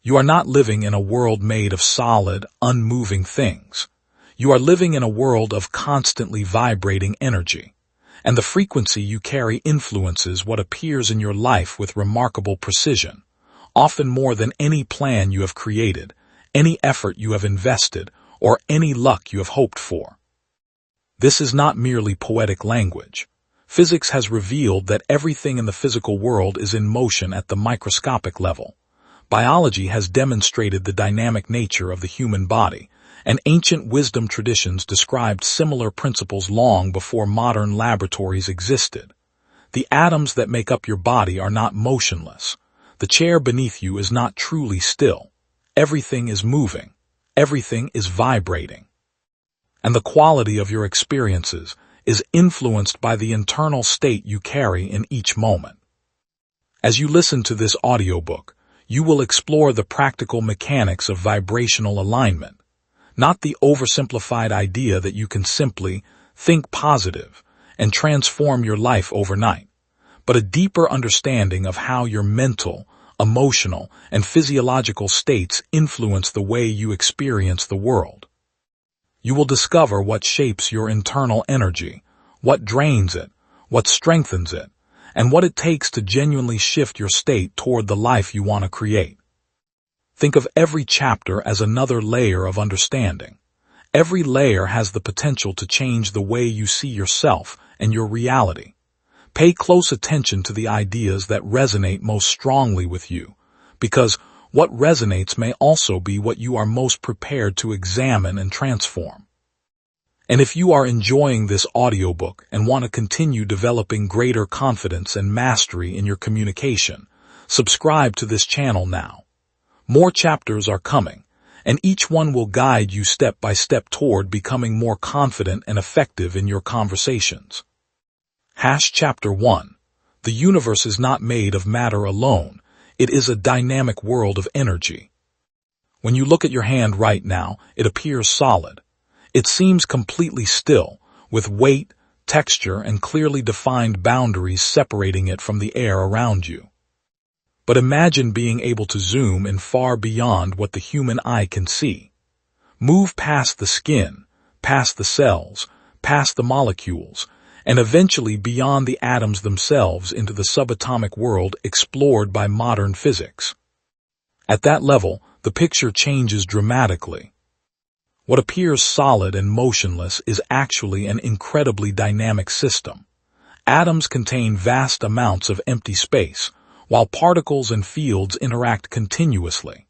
You are not living in a world made of solid, unmoving things. You are living in a world of constantly vibrating energy, and the frequency you carry influences what appears in your life with remarkable precision, often more than any plan you have created, any effort you have invested, or any luck you have hoped for. This is not merely poetic language. Physics has revealed that everything in the physical world is in motion at the microscopic level. Biology has demonstrated the dynamic nature of the human body, and ancient wisdom traditions described similar principles long before modern laboratories existed. The atoms that make up your body are not motionless. The chair beneath you is not truly still. Everything is moving. Everything is vibrating. And the quality of your experiences is influenced by the internal state you carry in each moment. As you listen to this audiobook, you will explore the practical mechanics of vibrational alignment, not the oversimplified idea that you can simply think positive and transform your life overnight, but a deeper understanding of how your mental, emotional, and physiological states influence the way you experience the world. You will discover what shapes your internal energy, what drains it, what strengthens it, and what it takes to genuinely shift your state toward the life you want to create. Think of every chapter as another layer of understanding. Every layer has the potential to change the way you see yourself and your reality. Pay close attention to the ideas that resonate most strongly with you, because what resonates may also be what you are most prepared to examine and transform. And if you are enjoying this audiobook and want to continue developing greater confidence and mastery in your communication, subscribe to this channel now. More chapters are coming, and each one will guide you step by step toward becoming more confident and effective in your conversations. Chapter 1. The universe is not made of matter alone. It is a dynamic world of energy. When you look at your hand right now, it appears solid. It seems completely still, with weight, texture, and clearly defined boundaries separating it from the air around you. But imagine being able to zoom in far beyond what the human eye can see. Move past the skin, past the cells, past the molecules, and eventually beyond the atoms themselves into the subatomic world explored by modern physics. At that level, the picture changes dramatically. What appears solid and motionless is actually an incredibly dynamic system. Atoms contain vast amounts of empty space, while particles and fields interact continuously.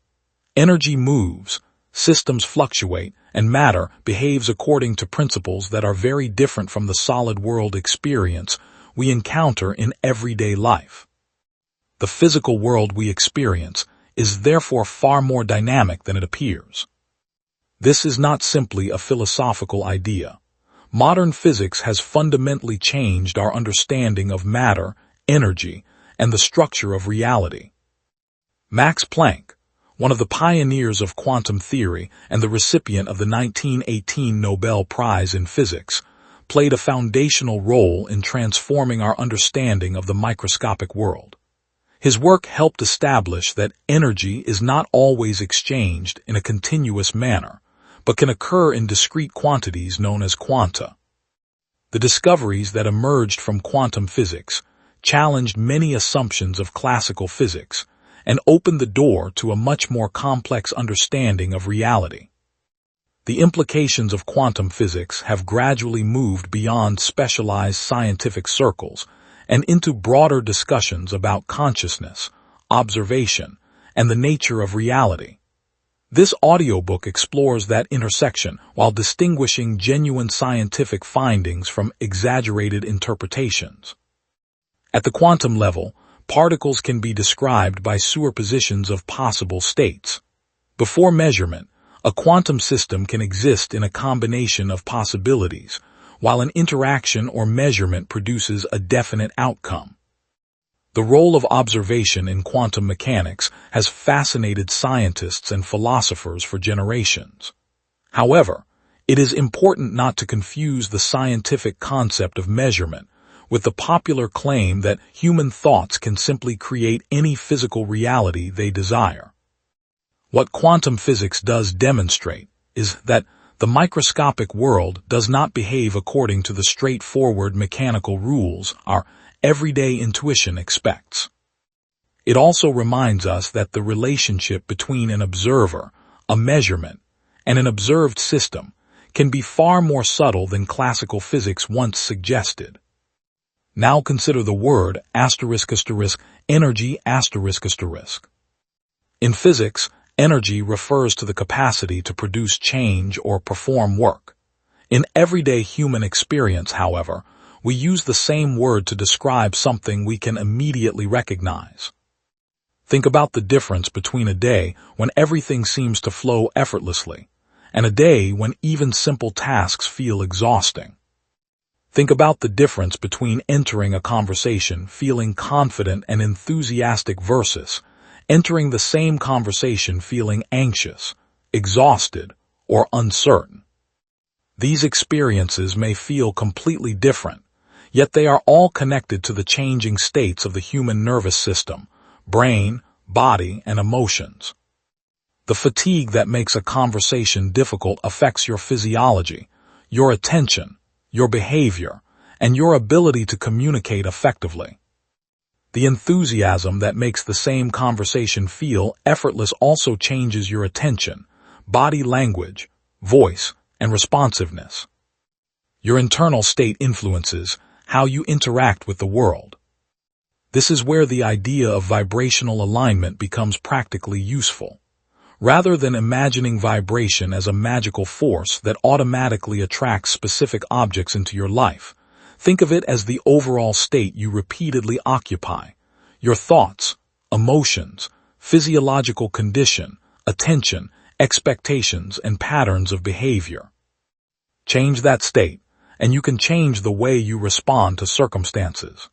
Energy moves, systems fluctuate, and matter behaves according to principles that are very different from the solid world experience we encounter in everyday life. The physical world we experience is therefore far more dynamic than it appears. This is not simply a philosophical idea. Modern physics has fundamentally changed our understanding of matter, energy, and the structure of reality. Max Planck, one of the pioneers of quantum theory and the recipient of the 1918 Nobel Prize in Physics, played a foundational role in transforming our understanding of the microscopic world. His work helped establish that energy is not always exchanged in a continuous manner, but can occur in discrete quantities known as quanta. The discoveries that emerged from quantum physics challenged many assumptions of classical physics and opened the door to a much more complex understanding of reality. The implications of quantum physics have gradually moved beyond specialized scientific circles and into broader discussions about consciousness, observation, and the nature of reality. This audiobook explores that intersection while distinguishing genuine scientific findings from exaggerated interpretations. At the quantum level, particles can be described by superpositions of possible states. Before measurement, a quantum system can exist in a combination of possibilities, while an interaction or measurement produces a definite outcome. The role of observation in quantum mechanics has fascinated scientists and philosophers for generations. However, it is important not to confuse the scientific concept of measurement with the popular claim that human thoughts can simply create any physical reality they desire. What quantum physics does demonstrate is that the microscopic world does not behave according to the straightforward mechanical rules our everyday intuition expects. It also reminds us that the relationship between an observer, a measurement, and an observed system can be far more subtle than classical physics once suggested. Now consider the word energy . In physics, energy refers to the capacity to produce change or perform work. In everyday human experience, however, we use the same word to describe something we can immediately recognize. Think about the difference between a day when everything seems to flow effortlessly and a day when even simple tasks feel exhausting. Think about the difference between entering a conversation feeling confident and enthusiastic versus entering the same conversation feeling anxious, exhausted, or uncertain. These experiences may feel completely different, yet they are all connected to the changing states of the human nervous system, brain, body, and emotions. The fatigue that makes a conversation difficult affects your physiology, your attention, your behavior, and your ability to communicate effectively. The enthusiasm that makes the same conversation feel effortless also changes your attention, body language, voice, and responsiveness. Your internal state influences how you interact with the world. This is where the idea of vibrational alignment becomes practically useful. Rather than imagining vibration as a magical force that automatically attracts specific objects into your life, think of it as the overall state you repeatedly occupy, your thoughts, emotions, physiological condition, attention, expectations, and patterns of behavior. Change that state, and you can change the way you respond to circumstances.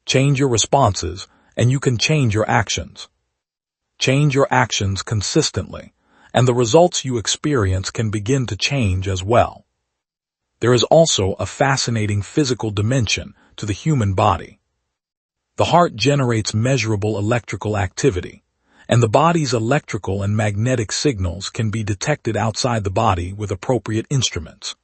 Change your responses, and you can change your actions. Change your actions consistently, and the results you experience can begin to change as well. There is also a fascinating physical dimension to the human body. The heart generates measurable electrical activity, and the body's electrical and magnetic signals can be detected outside the body with appropriate instruments.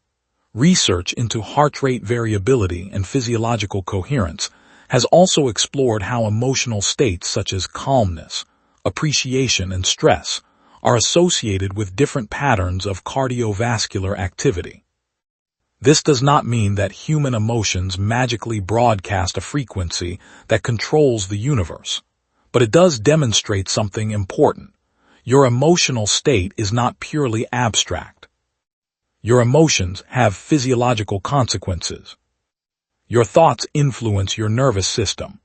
Research into heart rate variability and physiological coherence has also explored how emotional states such as calmness, appreciation, and stress are associated with different patterns of cardiovascular activity. This does not mean that human emotions magically broadcast a frequency that controls the universe, but it does demonstrate something important. Your emotional state is not purely abstract. Your emotions have physiological consequences. Your thoughts influence your nervous system.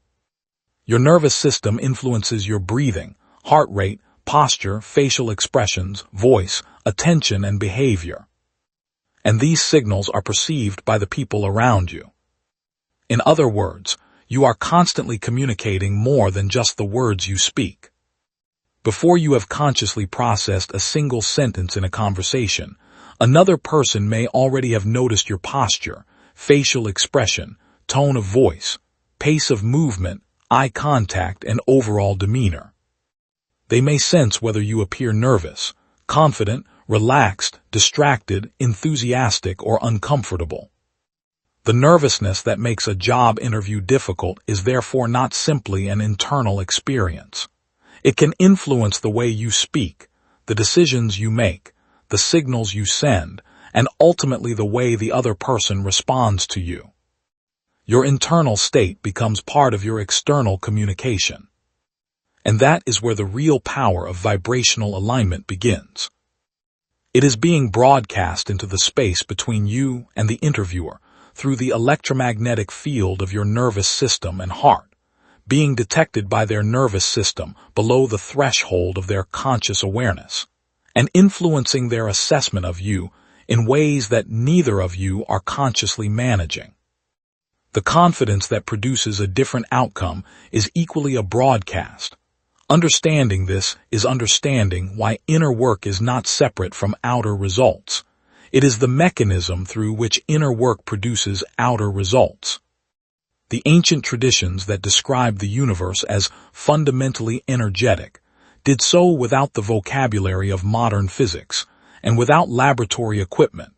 Your nervous system influences your breathing, heart rate, posture, facial expressions, voice, attention, and behavior. And these signals are perceived by the people around you. In other words, you are constantly communicating more than just the words you speak. Before you have consciously processed a single sentence in a conversation, another person may already have noticed your posture, facial expression, tone of voice, pace of movement, eye contact, and overall demeanor. They may sense whether you appear nervous, confident, relaxed, distracted, enthusiastic, or uncomfortable. The nervousness that makes a job interview difficult is therefore not simply an internal experience. It can influence the way you speak, the decisions you make, the signals you send, and ultimately the way the other person responds to you. Your internal state becomes part of your external communication. And that is where the real power of vibrational alignment begins. It is being broadcast into the space between you and the interviewer through the electromagnetic field of your nervous system and heart, being detected by their nervous system below the threshold of their conscious awareness, and influencing their assessment of you in ways that neither of you are consciously managing. The confidence that produces a different outcome is equally a broadcast. Understanding this is understanding why inner work is not separate from outer results. It is the mechanism through which inner work produces outer results. The ancient traditions that describe the universe as fundamentally energetic did so without the vocabulary of modern physics and without laboratory equipment,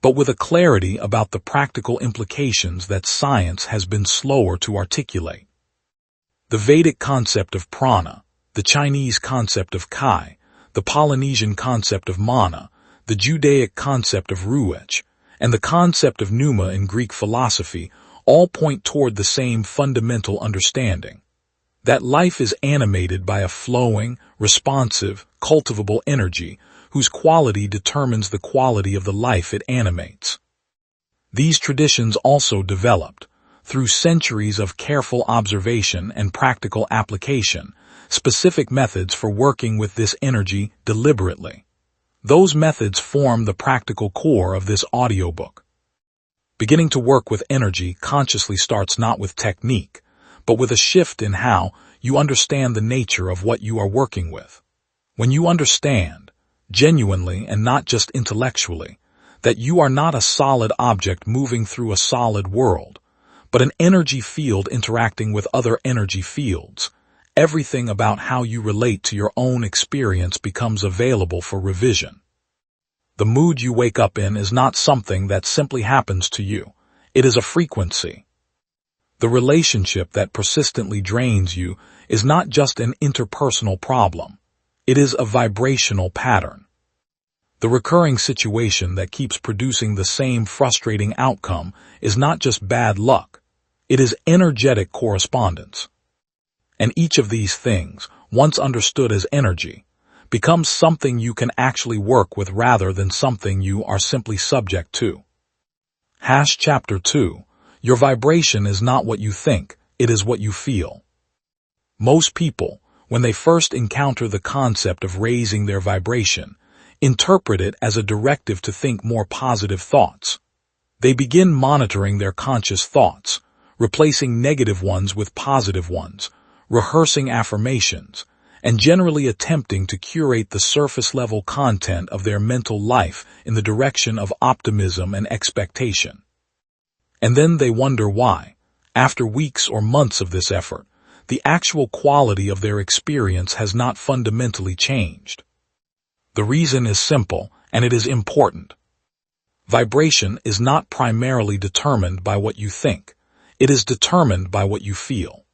but with a clarity about the practical implications that science has been slower to articulate. The Vedic concept of prana, the Chinese concept of kai, the Polynesian concept of mana, the Judaic concept of ruach, and the concept of pneuma in Greek philosophy all point toward the same fundamental understanding, that life is animated by a flowing, responsive, cultivable energy whose quality determines the quality of the life it animates. These traditions also developed, through centuries of careful observation and practical application, specific methods for working with this energy deliberately. Those methods form the practical core of this audiobook. Beginning to work with energy consciously starts not with technique, but with a shift in how you understand the nature of what you are working with. When you understand, genuinely and not just intellectually, that you are not a solid object moving through a solid world, but an energy field interacting with other energy fields, everything about how you relate to your own experience becomes available for revision. The mood you wake up in is not something that simply happens to you. It is a frequency. The relationship that persistently drains you is not just an interpersonal problem. It is a vibrational pattern. The recurring situation that keeps producing the same frustrating outcome is not just bad luck. It is energetic correspondence. And each of these things, once understood as energy, becomes something you can actually work with rather than something you are simply subject to. Chapter 2. Your vibration is not what you think, it is what you feel. Most people, when they first encounter the concept of raising their vibration, interpret it as a directive to think more positive thoughts. They begin monitoring their conscious thoughts, replacing negative ones with positive ones, rehearsing affirmations, and generally attempting to curate the surface-level content of their mental life in the direction of optimism and expectation. And then they wonder why, after weeks or months of this effort, the actual quality of their experience has not fundamentally changed. The reason is simple, and it is important. Vibration is not primarily determined by what you think. It is determined by what you feel.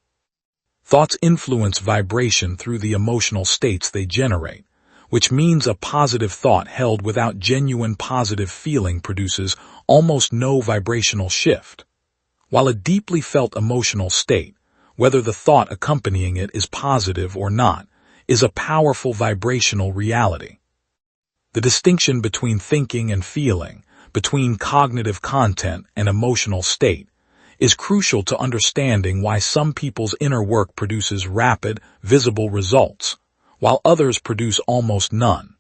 Thoughts influence vibration through the emotional states they generate, which means a positive thought held without genuine positive feeling produces almost no vibrational shift, while a deeply felt emotional state, whether the thought accompanying it is positive or not, is a powerful vibrational reality. The distinction between thinking and feeling, between cognitive content and emotional state, is crucial to understanding why some people's inner work produces rapid, visible results, while others produce almost none.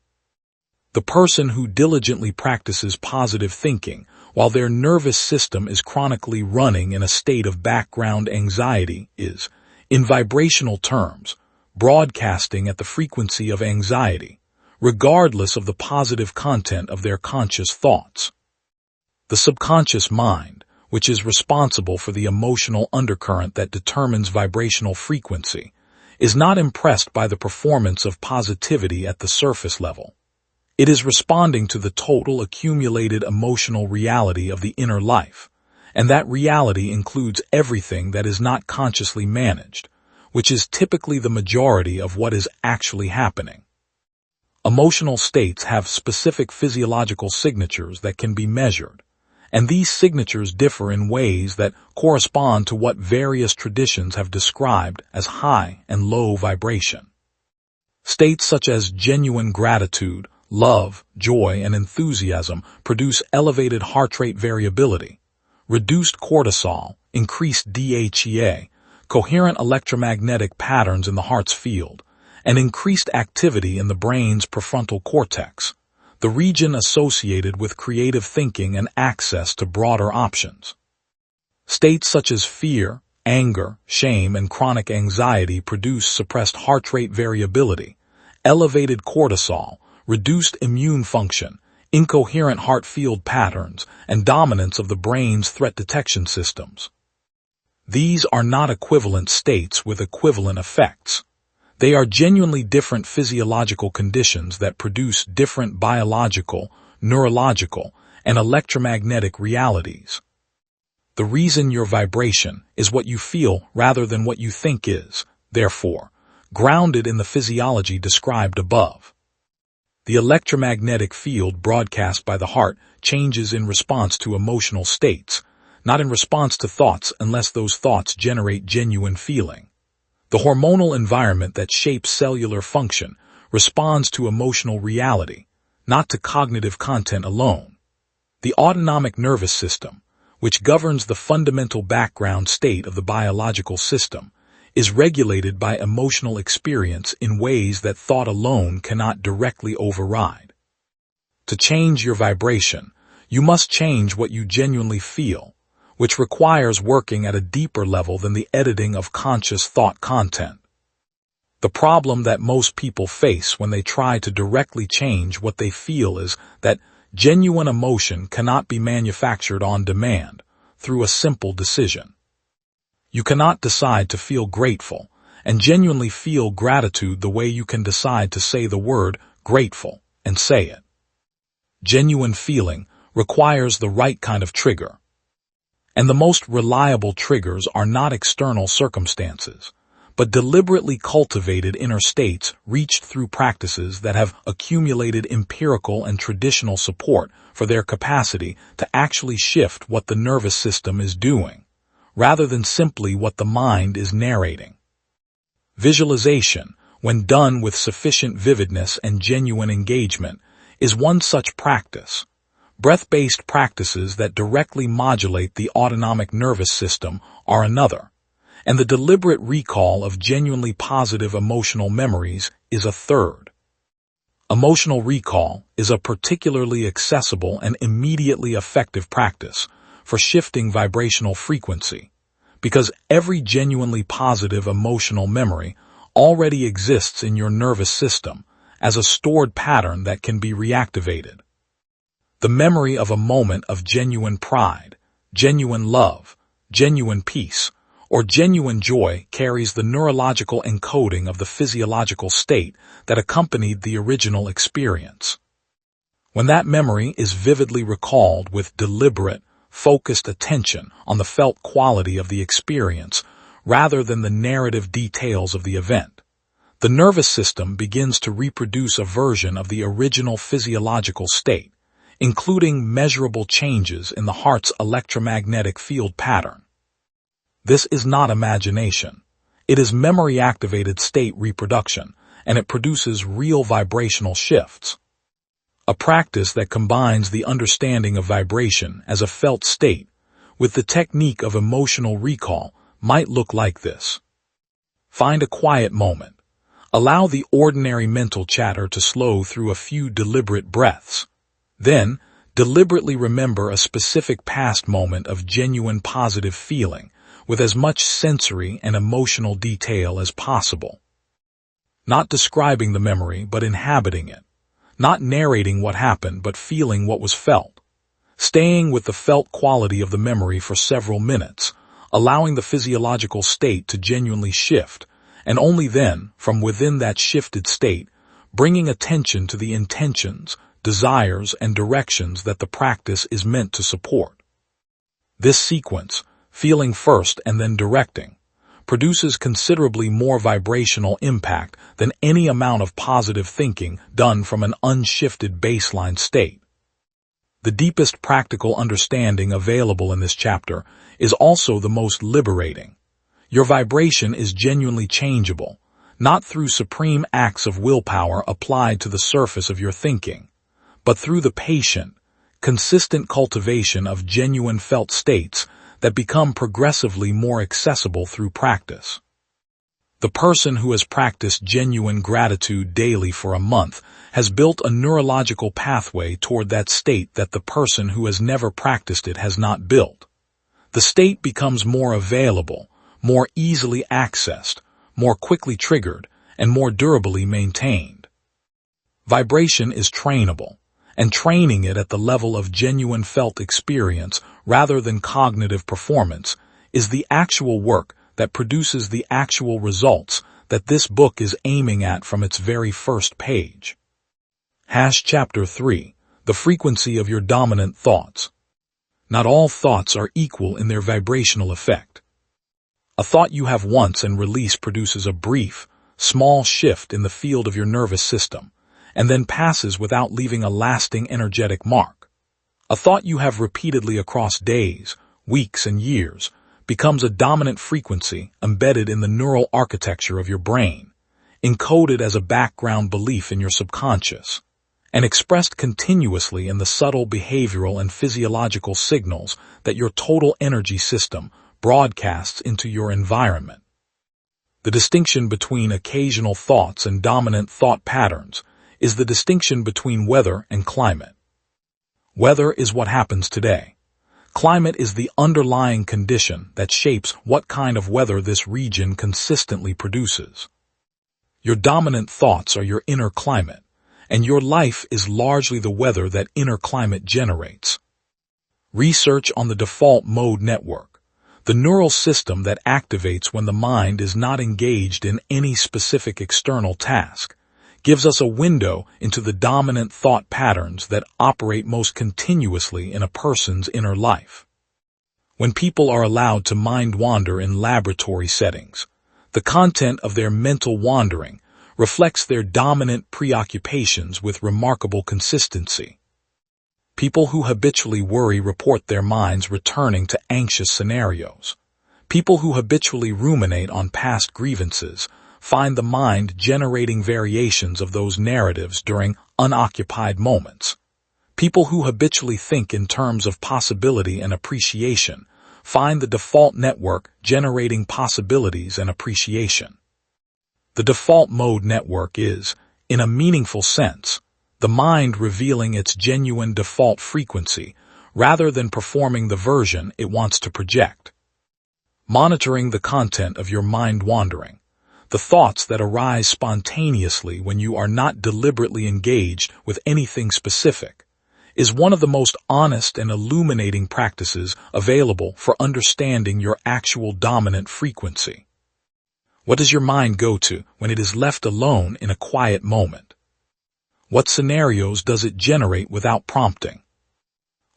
The person who diligently practices positive thinking while their nervous system is chronically running in a state of background anxiety is, in vibrational terms, broadcasting at the frequency of anxiety, regardless of the positive content of their conscious thoughts. The subconscious mind, which is responsible for the emotional undercurrent that determines vibrational frequency, is not impressed by the performance of positivity at the surface level. It is responding to the total accumulated emotional reality of the inner life, and that reality includes everything that is not consciously managed, which is typically the majority of what is actually happening. Emotional states have specific physiological signatures that can be measured, and these signatures differ in ways that correspond to what various traditions have described as high and low vibration. States such as genuine gratitude, love, joy, and enthusiasm produce elevated heart rate variability, reduced cortisol, increased DHEA, coherent electromagnetic patterns in the heart's field, and increased activity in the brain's prefrontal cortex, the region associated with creative thinking and access to broader options. States such as fear, anger, shame, and chronic anxiety produce suppressed heart rate variability, elevated cortisol, reduced immune function, incoherent heart field patterns, and dominance of the brain's threat detection systems. These are not equivalent states with equivalent effects. They are genuinely different physiological conditions that produce different biological, neurological, and electromagnetic realities. The reason your vibration is what you feel rather than what you think is, therefore, grounded in the physiology described above. The electromagnetic field broadcast by the heart changes in response to emotional states, not in response to thoughts unless those thoughts generate genuine feeling. The hormonal environment that shapes cellular function responds to emotional reality, not to cognitive content alone. The autonomic nervous system, which governs the fundamental background state of the biological system, is regulated by emotional experience in ways that thought alone cannot directly override. To change your vibration, you must change what you genuinely feel, which requires working at a deeper level than the editing of conscious thought content. The problem that most people face when they try to directly change what they feel is that genuine emotion cannot be manufactured on demand through a simple decision. You cannot decide to feel grateful and genuinely feel gratitude the way you can decide to say the word grateful and say it. Genuine feeling requires the right kind of trigger. And the most reliable triggers are not external circumstances, but deliberately cultivated inner states reached through practices that have accumulated empirical and traditional support for their capacity to actually shift what the nervous system is doing, rather than simply what the mind is narrating. Visualization, when done with sufficient vividness and genuine engagement, is one such practice. Breath-based practices that directly modulate the autonomic nervous system are another, and the deliberate recall of genuinely positive emotional memories is a third. Emotional recall is a particularly accessible and immediately effective practice for shifting vibrational frequency, because every genuinely positive emotional memory already exists in your nervous system as a stored pattern that can be reactivated. The memory of a moment of genuine pride, genuine love, genuine peace, or genuine joy carries the neurological encoding of the physiological state that accompanied the original experience. When that memory is vividly recalled with deliberate, focused attention on the felt quality of the experience rather than the narrative details of the event, the nervous system begins to reproduce a version of the original physiological state, including measurable changes in the heart's electromagnetic field pattern. This is not imagination. It is memory-activated state reproduction, and it produces real vibrational shifts. A practice that combines the understanding of vibration as a felt state with the technique of emotional recall might look like this. Find a quiet moment. Allow the ordinary mental chatter to slow through a few deliberate breaths. Then, deliberately remember a specific past moment of genuine positive feeling with as much sensory and emotional detail as possible. Not describing the memory, but inhabiting it. Not narrating what happened, but feeling what was felt. Staying with the felt quality of the memory for several minutes, allowing the physiological state to genuinely shift, and only then, from within that shifted state, bringing attention to the intentions, desires, and directions that the practice is meant to support. This sequence, feeling first and then directing, produces considerably more vibrational impact than any amount of positive thinking done from an unshifted baseline state. The deepest practical understanding available in this chapter is also the most liberating. Your vibration is genuinely changeable, not through supreme acts of willpower applied to the surface of your thinking, but through the patient, consistent cultivation of genuine felt states that become progressively more accessible through practice. The person who has practiced genuine gratitude daily for a month has built a neurological pathway toward that state that the person who has never practiced it has not built. The state becomes more available, more easily accessed, more quickly triggered, and more durably maintained. Vibration is trainable, and training it at the level of genuine felt experience rather than cognitive performance is the actual work that produces the actual results that this book is aiming at from its very first page. Chapter 3. The frequency of your dominant thoughts. Not all thoughts are equal in their vibrational effect. A thought you have once and release produces a brief, small shift in the field of your nervous system, and then passes without leaving a lasting energetic mark. A thought you have repeatedly across days, weeks, and years becomes a dominant frequency embedded in the neural architecture of your brain, encoded as a background belief in your subconscious, and expressed continuously in the subtle behavioral and physiological signals that your total energy system broadcasts into your environment. The distinction between occasional thoughts and dominant thought patterns is the distinction between weather and climate. Weather is what happens today. Climate is the underlying condition that shapes what kind of weather this region consistently produces. Your dominant thoughts are your inner climate, and your life is largely the weather that inner climate generates. Research on the default mode network, the neural system that activates when the mind is not engaged in any specific external task, gives us a window into the dominant thought patterns that operate most continuously in a person's inner life. When people are allowed to mind wander in laboratory settings, the content of their mental wandering reflects their dominant preoccupations with remarkable consistency. People who habitually worry report their minds returning to anxious scenarios. People who habitually ruminate on past grievances find the mind generating variations of those narratives during unoccupied moments. People who habitually think in terms of possibility and appreciation find the default network generating possibilities and appreciation. The default mode network is, in a meaningful sense, the mind revealing its genuine default frequency rather than performing the version it wants to project. Monitoring the content of your mind wandering, the thoughts that arise spontaneously when you are not deliberately engaged with anything specific, is one of the most honest and illuminating practices available for understanding your actual dominant frequency. What does your mind go to when it is left alone in a quiet moment? What scenarios does it generate without prompting?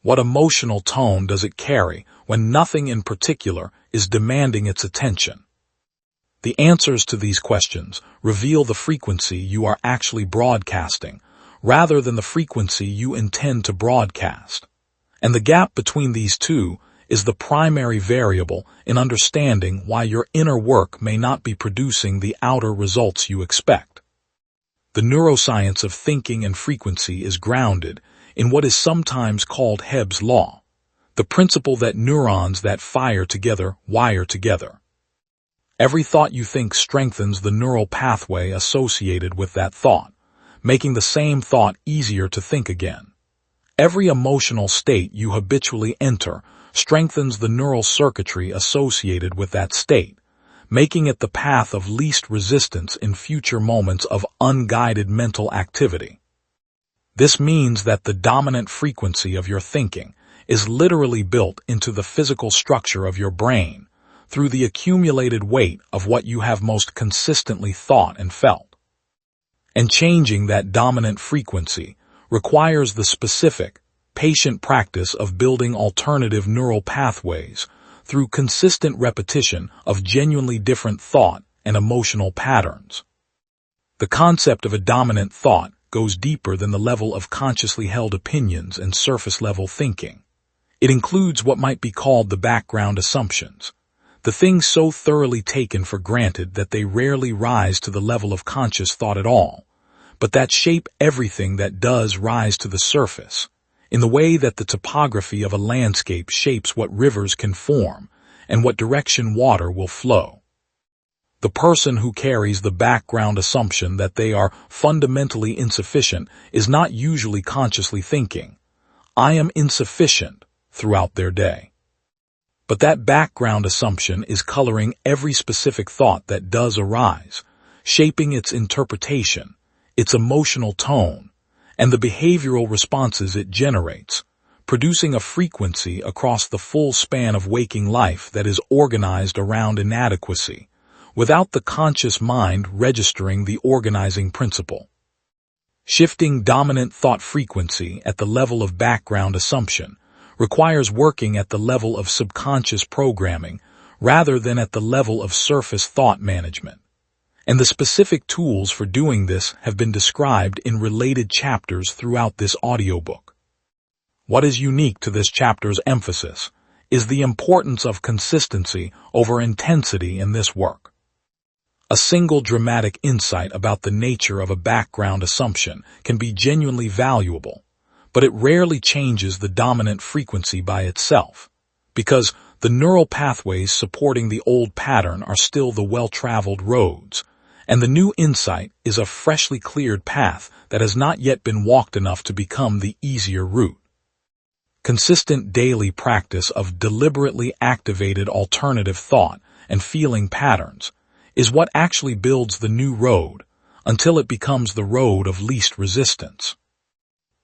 What emotional tone does it carry when nothing in particular is demanding its attention? The answers to these questions reveal the frequency you are actually broadcasting, rather than the frequency you intend to broadcast. And the gap between these two is the primary variable in understanding why your inner work may not be producing the outer results you expect. The neuroscience of thinking and frequency is grounded in what is sometimes called Hebb's law, the principle that neurons that fire together wire together. Every thought you think strengthens the neural pathway associated with that thought, making the same thought easier to think again. Every emotional state you habitually enter strengthens the neural circuitry associated with that state, making it the path of least resistance in future moments of unguided mental activity. This means that the dominant frequency of your thinking is literally built into the physical structure of your brain, through the accumulated weight of what you have most consistently thought and felt. And changing that dominant frequency requires the specific, patient practice of building alternative neural pathways through consistent repetition of genuinely different thought and emotional patterns. The concept of a dominant thought goes deeper than the level of consciously held opinions and surface-level thinking. It includes what might be called the background assumptions, the things so thoroughly taken for granted that they rarely rise to the level of conscious thought at all, but that shape everything that does rise to the surface, in the way that the topography of a landscape shapes what rivers can form and what direction water will flow. The person who carries the background assumption that they are fundamentally insufficient is not usually consciously thinking, "I am insufficient," throughout their day. But that background assumption is coloring every specific thought that does arise, shaping its interpretation, its emotional tone, and the behavioral responses it generates, producing a frequency across the full span of waking life that is organized around inadequacy, without the conscious mind registering the organizing principle. Shifting dominant thought frequency at the level of background assumption requires working at the level of subconscious programming rather than at the level of surface thought management. And the specific tools for doing this have been described in related chapters throughout this audiobook. What is unique to this chapter's emphasis is the importance of consistency over intensity in this work. A single dramatic insight about the nature of a background assumption can be genuinely valuable, but it rarely changes the dominant frequency by itself, because the neural pathways supporting the old pattern are still the well-traveled roads, and the new insight is a freshly cleared path that has not yet been walked enough to become the easier route. Consistent daily practice of deliberately activated alternative thought and feeling patterns is what actually builds the new road until it becomes the road of least resistance.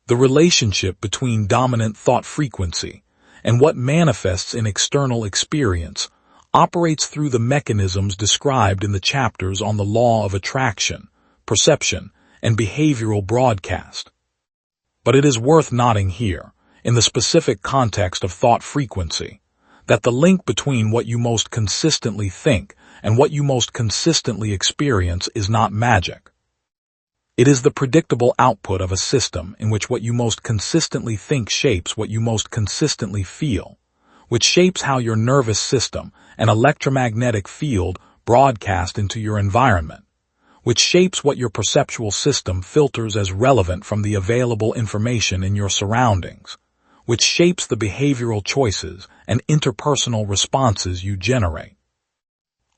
The relationship between dominant thought frequency and what manifests in external experience operates through the mechanisms described in the chapters on the law of attraction, perception, and behavioral broadcast. But it is worth noting here, in the specific context of thought frequency, that the link between what you most consistently think and what you most consistently experience is not magic. It is the predictable output of a system in which what you most consistently think shapes what you most consistently feel, which shapes how your nervous system and electromagnetic field broadcast into your environment, which shapes what your perceptual system filters as relevant from the available information in your surroundings, which shapes the behavioral choices and interpersonal responses you generate.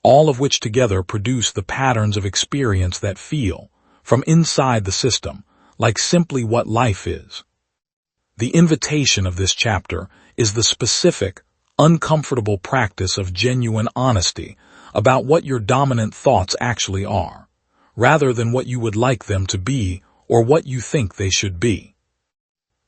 All of which together produce the patterns of experience that feel, from inside the system, like simply what life is. The invitation of this chapter is the specific, uncomfortable practice of genuine honesty about what your dominant thoughts actually are, rather than what you would like them to be or what you think they should be.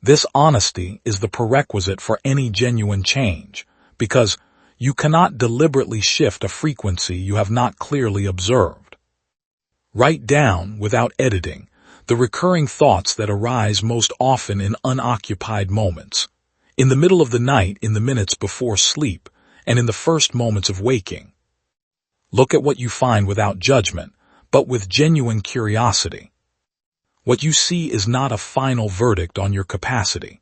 This honesty is the prerequisite for any genuine change, because you cannot deliberately shift a frequency you have not clearly observed. Write down, without editing, the recurring thoughts that arise most often in unoccupied moments, in the middle of the night, in the minutes before sleep, and in the first moments of waking. Look at what you find without judgment, but with genuine curiosity. What you see is not a final verdict on your capacity.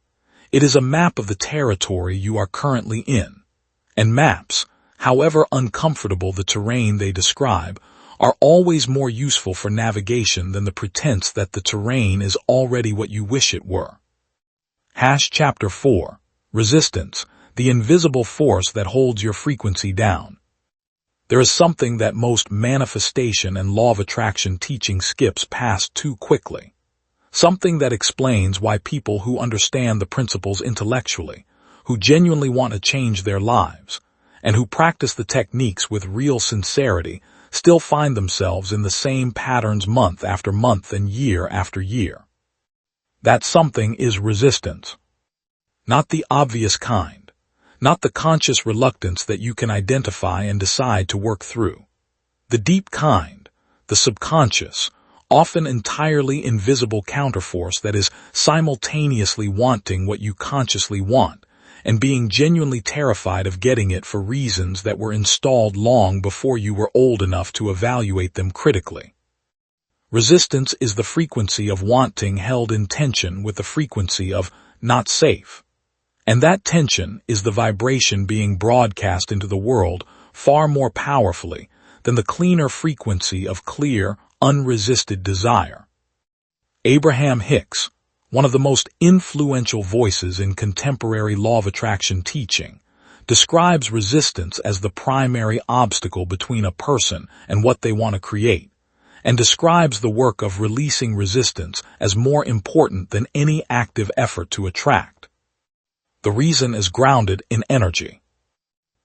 It is a map of the territory you are currently in. And maps, however uncomfortable the terrain they describe, are always more useful for navigation than the pretense that the terrain is already what you wish it were. Chapter 4, Resistance, the invisible force that holds your frequency down. There is something that most manifestation and law of attraction teaching skips past too quickly. Something that explains why people who understand the principles intellectually, who genuinely want to change their lives, and who practice the techniques with real sincerity, still find themselves in the same patterns month after month and year after year. That something is resistance. Not the obvious kind, not the conscious reluctance that you can identify and decide to work through. The deep kind, the subconscious, often entirely invisible counterforce that is simultaneously wanting what you consciously want, and being genuinely terrified of getting it for reasons that were installed long before you were old enough to evaluate them critically. Resistance is the frequency of wanting held in tension with the frequency of not safe. And that tension is the vibration being broadcast into the world far more powerfully than the cleaner frequency of clear, unresisted desire. Abraham Hicks, one of the most influential voices in contemporary law of attraction teaching, describes resistance as the primary obstacle between a person and what they want to create, and describes the work of releasing resistance as more important than any active effort to attract. The reason is grounded in energy.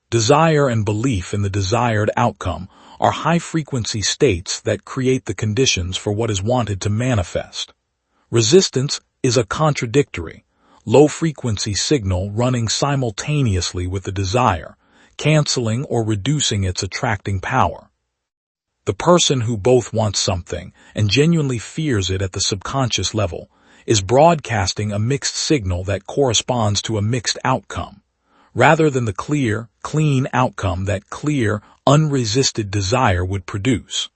Desire and belief in the desired outcome are high-frequency states that create the conditions for what is wanted to manifest. Resistance is a contradictory, low-frequency signal running simultaneously with the desire, canceling or reducing its attracting power. The person who both wants something and genuinely fears it at the subconscious level is broadcasting a mixed signal that corresponds to a mixed outcome, rather than the clear, clean outcome that clear, unresisted desire would produce.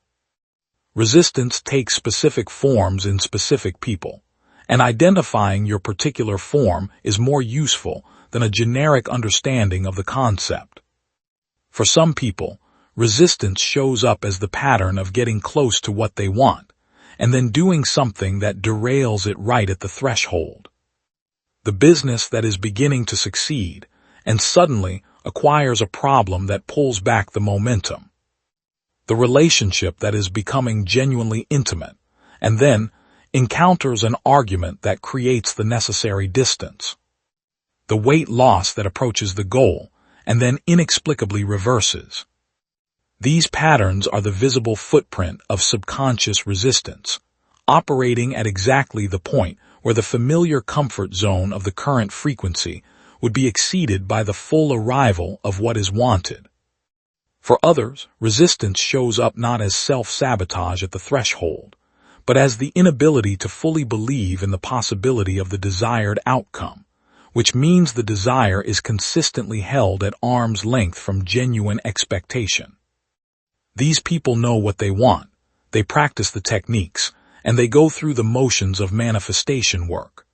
Resistance takes specific forms in specific people, and identifying your particular form is more useful than a generic understanding of the concept. For some people, resistance shows up as the pattern of getting close to what they want, and then doing something that derails it right at the threshold. The business that is beginning to succeed, and suddenly acquires a problem that pulls back the momentum. The relationship that is becoming genuinely intimate, and then encounters an argument that creates the necessary distance. The weight loss that approaches the goal, and then inexplicably reverses. These patterns are the visible footprint of subconscious resistance, operating at exactly the point where the familiar comfort zone of the current frequency would be exceeded by the full arrival of what is wanted. For others, resistance shows up not as self-sabotage at the threshold, but as the inability to fully believe in the possibility of the desired outcome, which means the desire is consistently held at arm's length from genuine expectation. These people know what they want, they practice the techniques, and they go through the motions of manifestation work.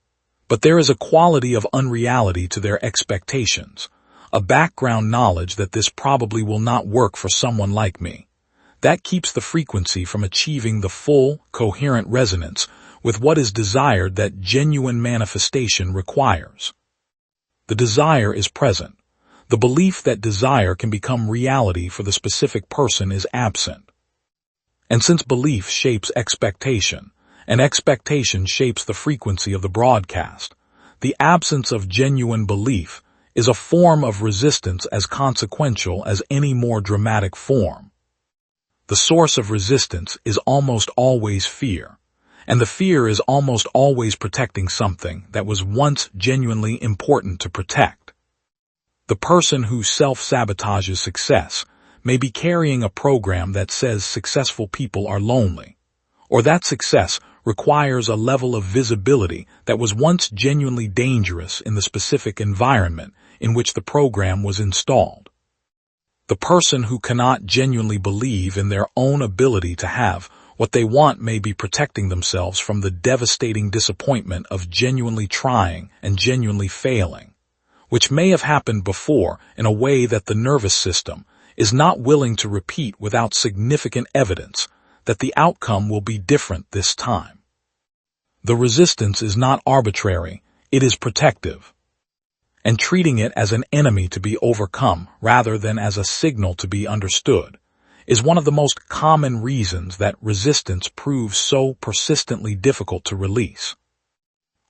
But there is a quality of unreality to their expectations, a background knowledge that this probably will not work for someone like me. That keeps the frequency from achieving the full, coherent resonance with what is desired that genuine manifestation requires. The desire is present. The belief that desire can become reality for the specific person is absent. And since belief shapes expectation, and expectation shapes the frequency of the broadcast, the absence of genuine belief is a form of resistance as consequential as any more dramatic form. The source of resistance is almost always fear, and the fear is almost always protecting something that was once genuinely important to protect. The person who self-sabotages success may be carrying a program that says successful people are lonely, or that success requires a level of visibility that was once genuinely dangerous in the specific environment in which the program was installed. The person who cannot genuinely believe in their own ability to have what they want may be protecting themselves from the devastating disappointment of genuinely trying and genuinely failing, which may have happened before in a way that the nervous system is not willing to repeat without significant evidence that the outcome will be different this time. The resistance is not arbitrary, it is protective. And treating it as an enemy to be overcome rather than as a signal to be understood is one of the most common reasons that resistance proves so persistently difficult to release.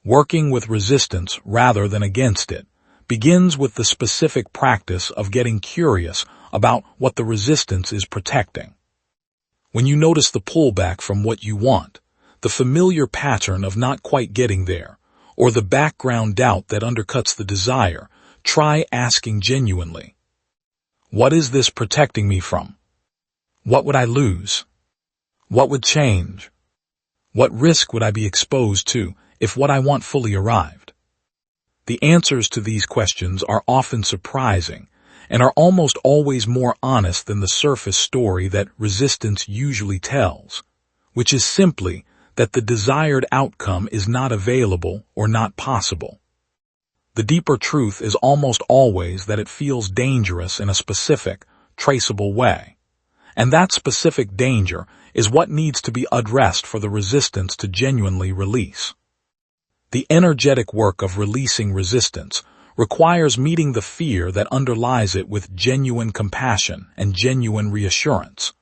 Working with resistance rather than against it begins with the specific practice of getting curious about what the resistance is protecting. When you notice the pullback from what you want, the familiar pattern of not quite getting there, or the background doubt that undercuts the desire, try asking genuinely, what is this protecting me from? What would I lose? What would change? What risk would I be exposed to if what I want fully arrived? The answers to these questions are often surprising and are almost always more honest than the surface story that resistance usually tells, which is simply that the desired outcome is not available or not possible. The deeper truth is almost always that it feels dangerous in a specific, traceable way, and that specific danger is what needs to be addressed for the resistance to genuinely release. The energetic work of releasing resistance requires meeting the fear that underlies it with genuine compassion and genuine reassurance,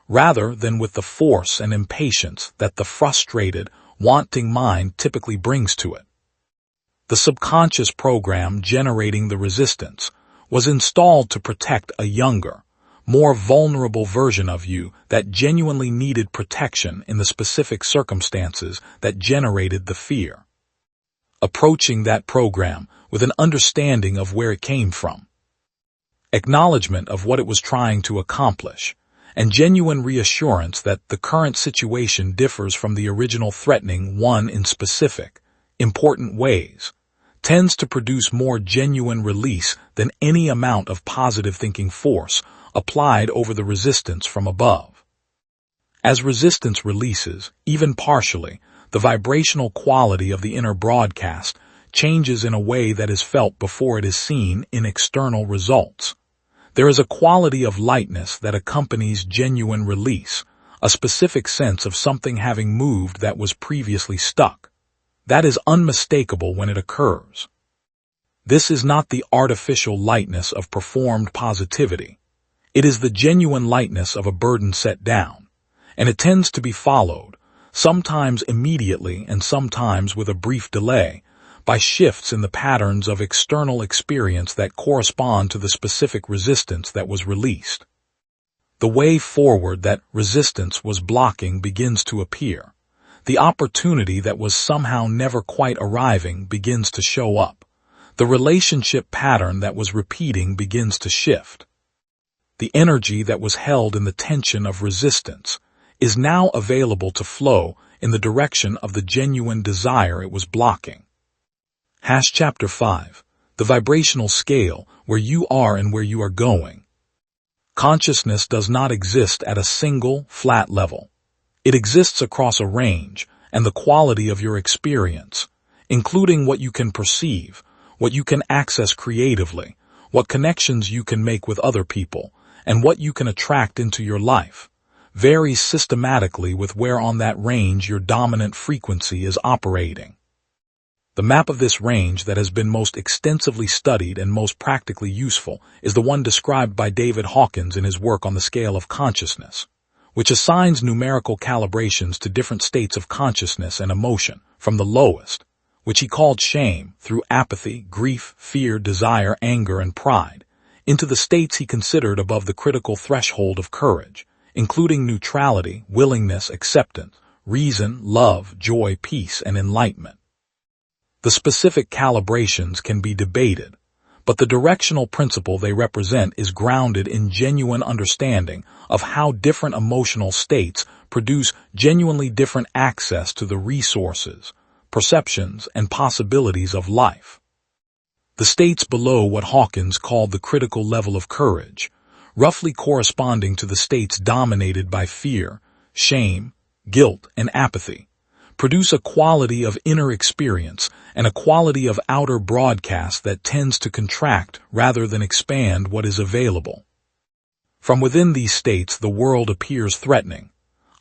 rather than with the force and impatience that the frustrated, wanting mind typically brings to it. The subconscious program generating the resistance was installed to protect a younger, more vulnerable version of you that genuinely needed protection in the specific circumstances that generated the fear. Approaching that program with an understanding of where it came from, acknowledgement of what it was trying to accomplish, and genuine reassurance that the current situation differs from the original threatening one in specific, important ways, tends to produce more genuine release than any amount of positive thinking force applied over the resistance from above. As resistance releases, even partially, the vibrational quality of the inner broadcast changes in a way that is felt before it is seen in external results. There is a quality of lightness that accompanies genuine release, a specific sense of something having moved that was previously stuck. That is unmistakable when it occurs. This is not the artificial lightness of performed positivity. It is the genuine lightness of a burden set down, and it tends to be followed, sometimes immediately and sometimes with a brief delay, by shifts in the patterns of external experience that correspond to the specific resistance that was released. The way forward that resistance was blocking begins to appear. The opportunity that was somehow never quite arriving begins to show up. The relationship pattern that was repeating begins to shift. The energy that was held in the tension of resistance is now available to flow in the direction of the genuine desire it was blocking. Chapter 5. The vibrational scale, where you are and where you are going. Consciousness does not exist at a single, flat level. It exists across a range and the quality of your experience, including what you can perceive, what you can access creatively, what connections you can make with other people, and what you can attract into your life, varies systematically with where on that range your dominant frequency is operating. The map of this range that has been most extensively studied and most practically useful is the one described by David Hawkins in his work on the scale of consciousness, which assigns numerical calibrations to different states of consciousness and emotion, from the lowest, which he called shame, through apathy, grief, fear, desire, anger, and pride, into the states he considered above the critical threshold of courage, including neutrality, willingness, acceptance, reason, love, joy, peace, and enlightenment. The specific calibrations can be debated, but the directional principle they represent is grounded in genuine understanding of how different emotional states produce genuinely different access to the resources, perceptions, and possibilities of life. The states below what Hawkins called the critical level of courage, roughly corresponding to the states dominated by fear, shame, guilt, and apathy, produce a quality of inner experience and a quality of outer broadcast that tends to contract rather than expand what is available. From within these states, the world appears threatening.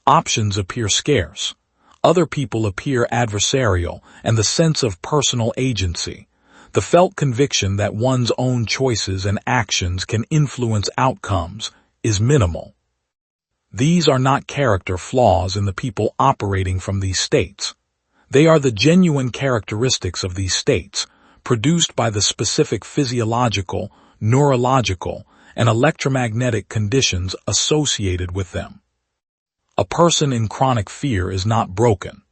Options appear scarce. Other people appear adversarial, and the sense of personal agency, the felt conviction that one's own choices and actions can influence outcomes, is minimal. These are not character flaws in the people operating from these states. They are the genuine characteristics of these states, produced by the specific physiological, neurological, and electromagnetic conditions associated with them. A person in chronic fear is not broken.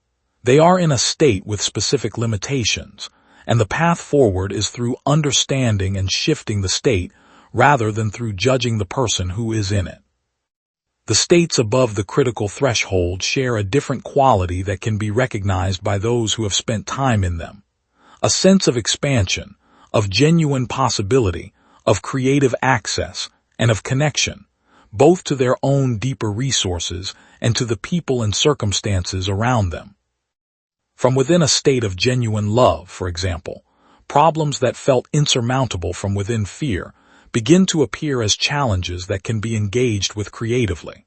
They are in a state with specific limitations, and the path forward is through understanding and shifting the state rather than through judging the person who is in it. The states above the critical threshold share a different quality that can be recognized by those who have spent time in them. A sense of expansion, of genuine possibility, of creative access, and of connection, both to their own deeper resources and to the people and circumstances around them. From within a state of genuine love, for example, problems that felt insurmountable from within fear begin to appear as challenges that can be engaged with creatively.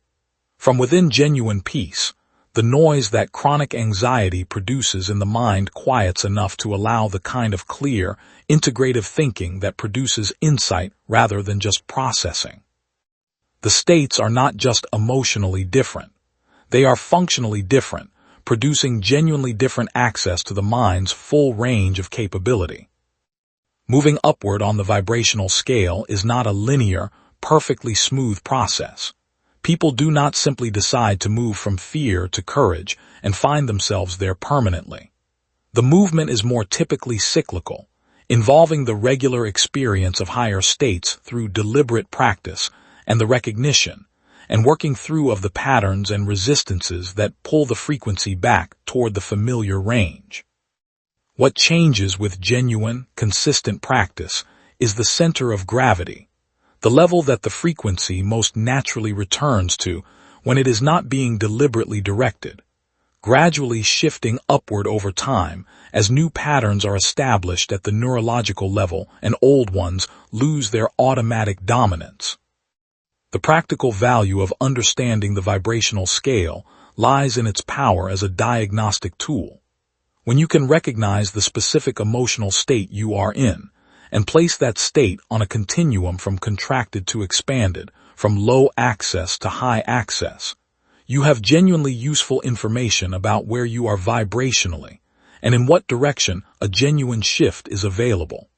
From within genuine peace, the noise that chronic anxiety produces in the mind quiets enough to allow the kind of clear, integrative thinking that produces insight rather than just processing. The states are not just emotionally different. They are functionally different, producing genuinely different access to the mind's full range of capability. Moving upward on the vibrational scale is not a linear, perfectly smooth process. People do not simply decide to move from fear to courage and find themselves there permanently. The movement is more typically cyclical, involving the regular experience of higher states through deliberate practice and the recognition, and working through of the patterns and resistances that pull the frequency back toward the familiar range. What changes with genuine, consistent practice is the center of gravity, the level that the frequency most naturally returns to when it is not being deliberately directed, gradually shifting upward over time as new patterns are established at the neurological level and old ones lose their automatic dominance. The practical value of understanding the vibrational scale lies in its power as a diagnostic tool. When you can recognize the specific emotional state you are in and place that state on a continuum from contracted to expanded, from low access to high access, you have genuinely useful information about where you are vibrationally and in what direction a genuine shift is available.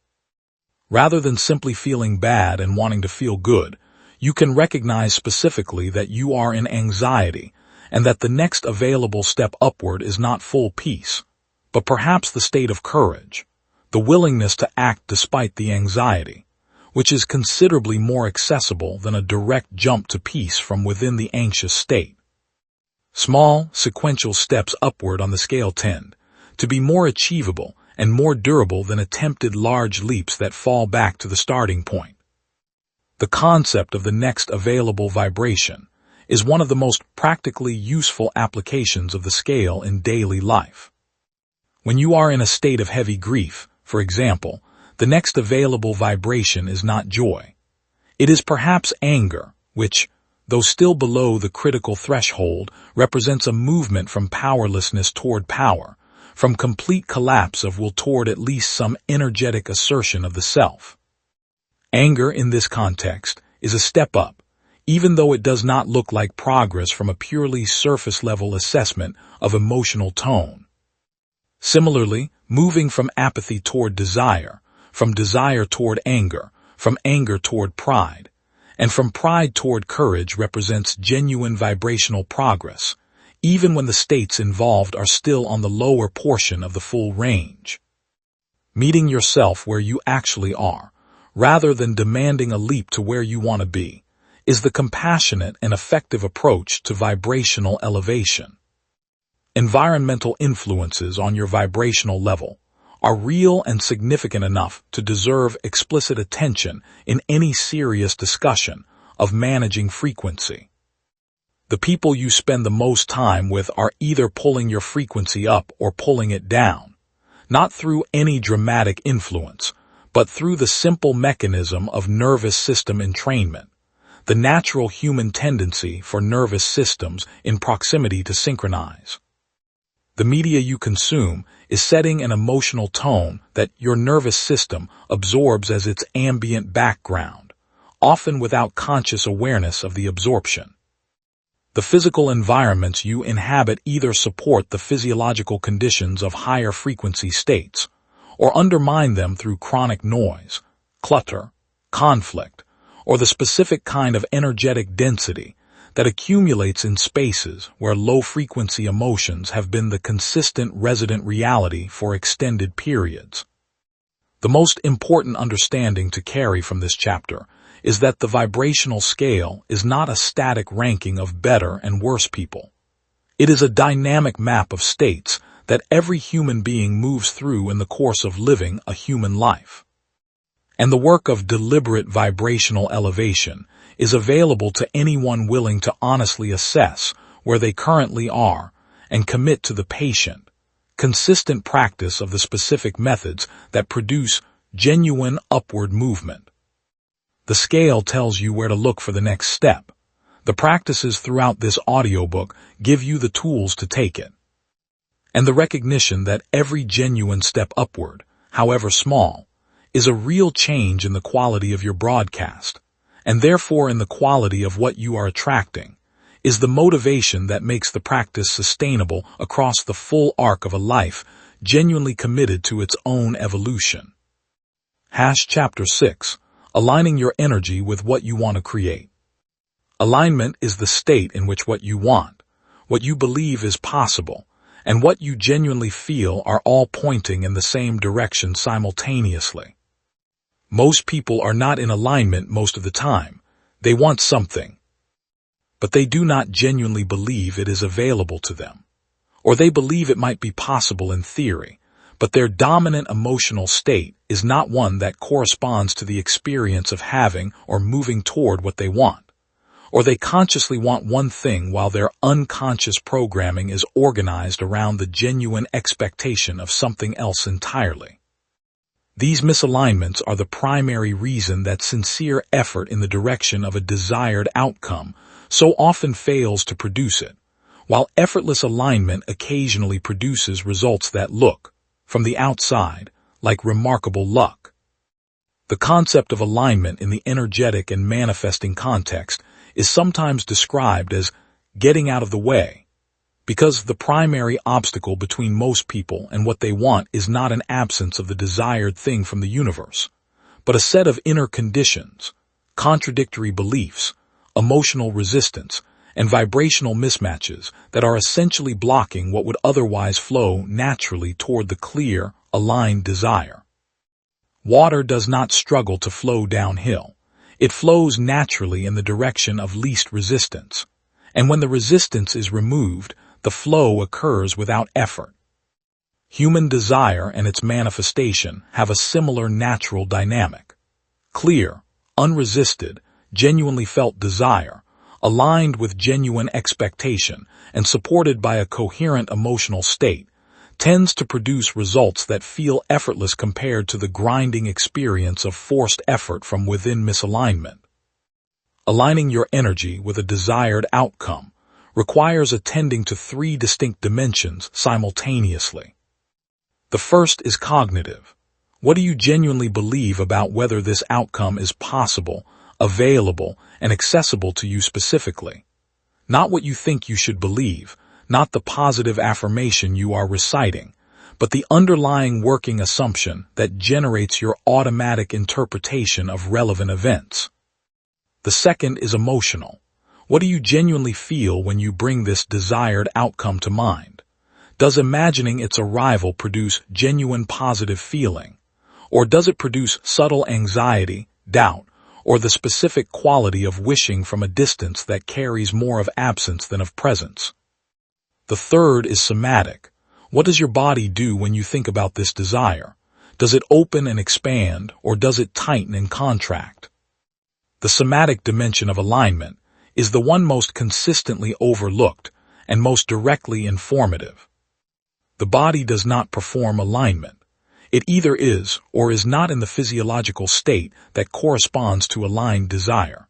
Rather than simply feeling bad and wanting to feel good, you can recognize specifically that you are in anxiety and that the next available step upward is not full peace, but perhaps the state of courage, the willingness to act despite the anxiety, which is considerably more accessible than a direct jump to peace from within the anxious state. Small, sequential steps upward on the scale tend to be more achievable and more durable than attempted large leaps that fall back to the starting point. The concept of the next available vibration is one of the most practically useful applications of the scale in daily life. When you are in a state of heavy grief, for example, the next available vibration is not joy. It is perhaps anger, which, though still below the critical threshold, represents a movement from powerlessness toward power, from complete collapse of will toward at least some energetic assertion of the self. Anger in this context is a step up, even though it does not look like progress from a purely surface-level assessment of emotional tone. Similarly, moving from apathy toward desire, from desire toward anger, from anger toward pride, and from pride toward courage represents genuine vibrational progress, even when the states involved are still on the lower portion of the full range. Meeting yourself where you actually are, rather than demanding a leap to where you want to be, is the compassionate and effective approach to vibrational elevation. Environmental influences on your vibrational level are real and significant enough to deserve explicit attention in any serious discussion of managing frequency. The people you spend the most time with are either pulling your frequency up or pulling it down, not through any dramatic influence, but through the simple mechanism of nervous system entrainment, the natural human tendency for nervous systems in proximity to synchronize. The media you consume is setting an emotional tone that your nervous system absorbs as its ambient background, often without conscious awareness of the absorption. The physical environments you inhabit either support the physiological conditions of higher frequency states, or undermine them through chronic noise, clutter, conflict, or the specific kind of energetic density that accumulates in spaces where low-frequency emotions have been the consistent resident reality for extended periods. The most important understanding to carry from this chapter is that the vibrational scale is not a static ranking of better and worse people. It is a dynamic map of states that every human being moves through in the course of living a human life. And the work of deliberate vibrational elevation is available to anyone willing to honestly assess where they currently are and commit to the patient, consistent practice of the specific methods that produce genuine upward movement. The scale tells you where to look for the next step. The practices throughout this audiobook give you the tools to take it. And the recognition that every genuine step upward, however small, is a real change in the quality of your broadcast, and therefore in the quality of what you are attracting, is the motivation that makes the practice sustainable across the full arc of a life genuinely committed to its own evolution. Chapter 6. Aligning your energy with what you want to create. Alignment is the state in which what you want, what you believe is possible, and what you genuinely feel are all pointing in the same direction simultaneously. Most people are not in alignment most of the time. They want something. but they do not genuinely believe it is available to them. Or they believe it might be possible in theory, but their dominant emotional state is not one that corresponds to the experience of having or moving toward what they want. Or they consciously want one thing while their unconscious programming is organized around the genuine expectation of something else entirely. These misalignments are the primary reason that sincere effort in the direction of a desired outcome so often fails to produce it, while effortless alignment occasionally produces results that look, from the outside, like remarkable luck. The concept of alignment in the energetic and manifesting context is sometimes described as getting out of the way, because the primary obstacle between most people and what they want is not an absence of the desired thing from the universe, but a set of inner conditions, contradictory beliefs, emotional resistance, and vibrational mismatches that are essentially blocking what would otherwise flow naturally toward the clear, aligned desire. Water does not struggle to flow downhill. It flows naturally in the direction of least resistance, and when the resistance is removed, the flow occurs without effort. Human desire and its manifestation have a similar natural dynamic. Clear, unresisted, genuinely felt desire, aligned with genuine expectation and supported by a coherent emotional state, tends to produce results that feel effortless compared to the grinding experience of forced effort from within misalignment. Aligning your energy with a desired outcome requires attending to three distinct dimensions simultaneously. The first is cognitive. What do you genuinely believe about whether this outcome is possible, available, and accessible to you specifically? Not what you think you should believe, not the positive affirmation you are reciting, but the underlying working assumption that generates your automatic interpretation of relevant events. The second is emotional. What do you genuinely feel when you bring this desired outcome to mind? Does imagining its arrival produce genuine positive feeling? Or does it produce subtle anxiety, doubt, or the specific quality of wishing from a distance that carries more of absence than of presence? The third is somatic. What does your body do when you think about this desire? Does it open and expand, or does it tighten and contract? The somatic dimension of alignment is the one most consistently overlooked and most directly informative. The body does not perform alignment. It either is or is not in the physiological state that corresponds to aligned desire.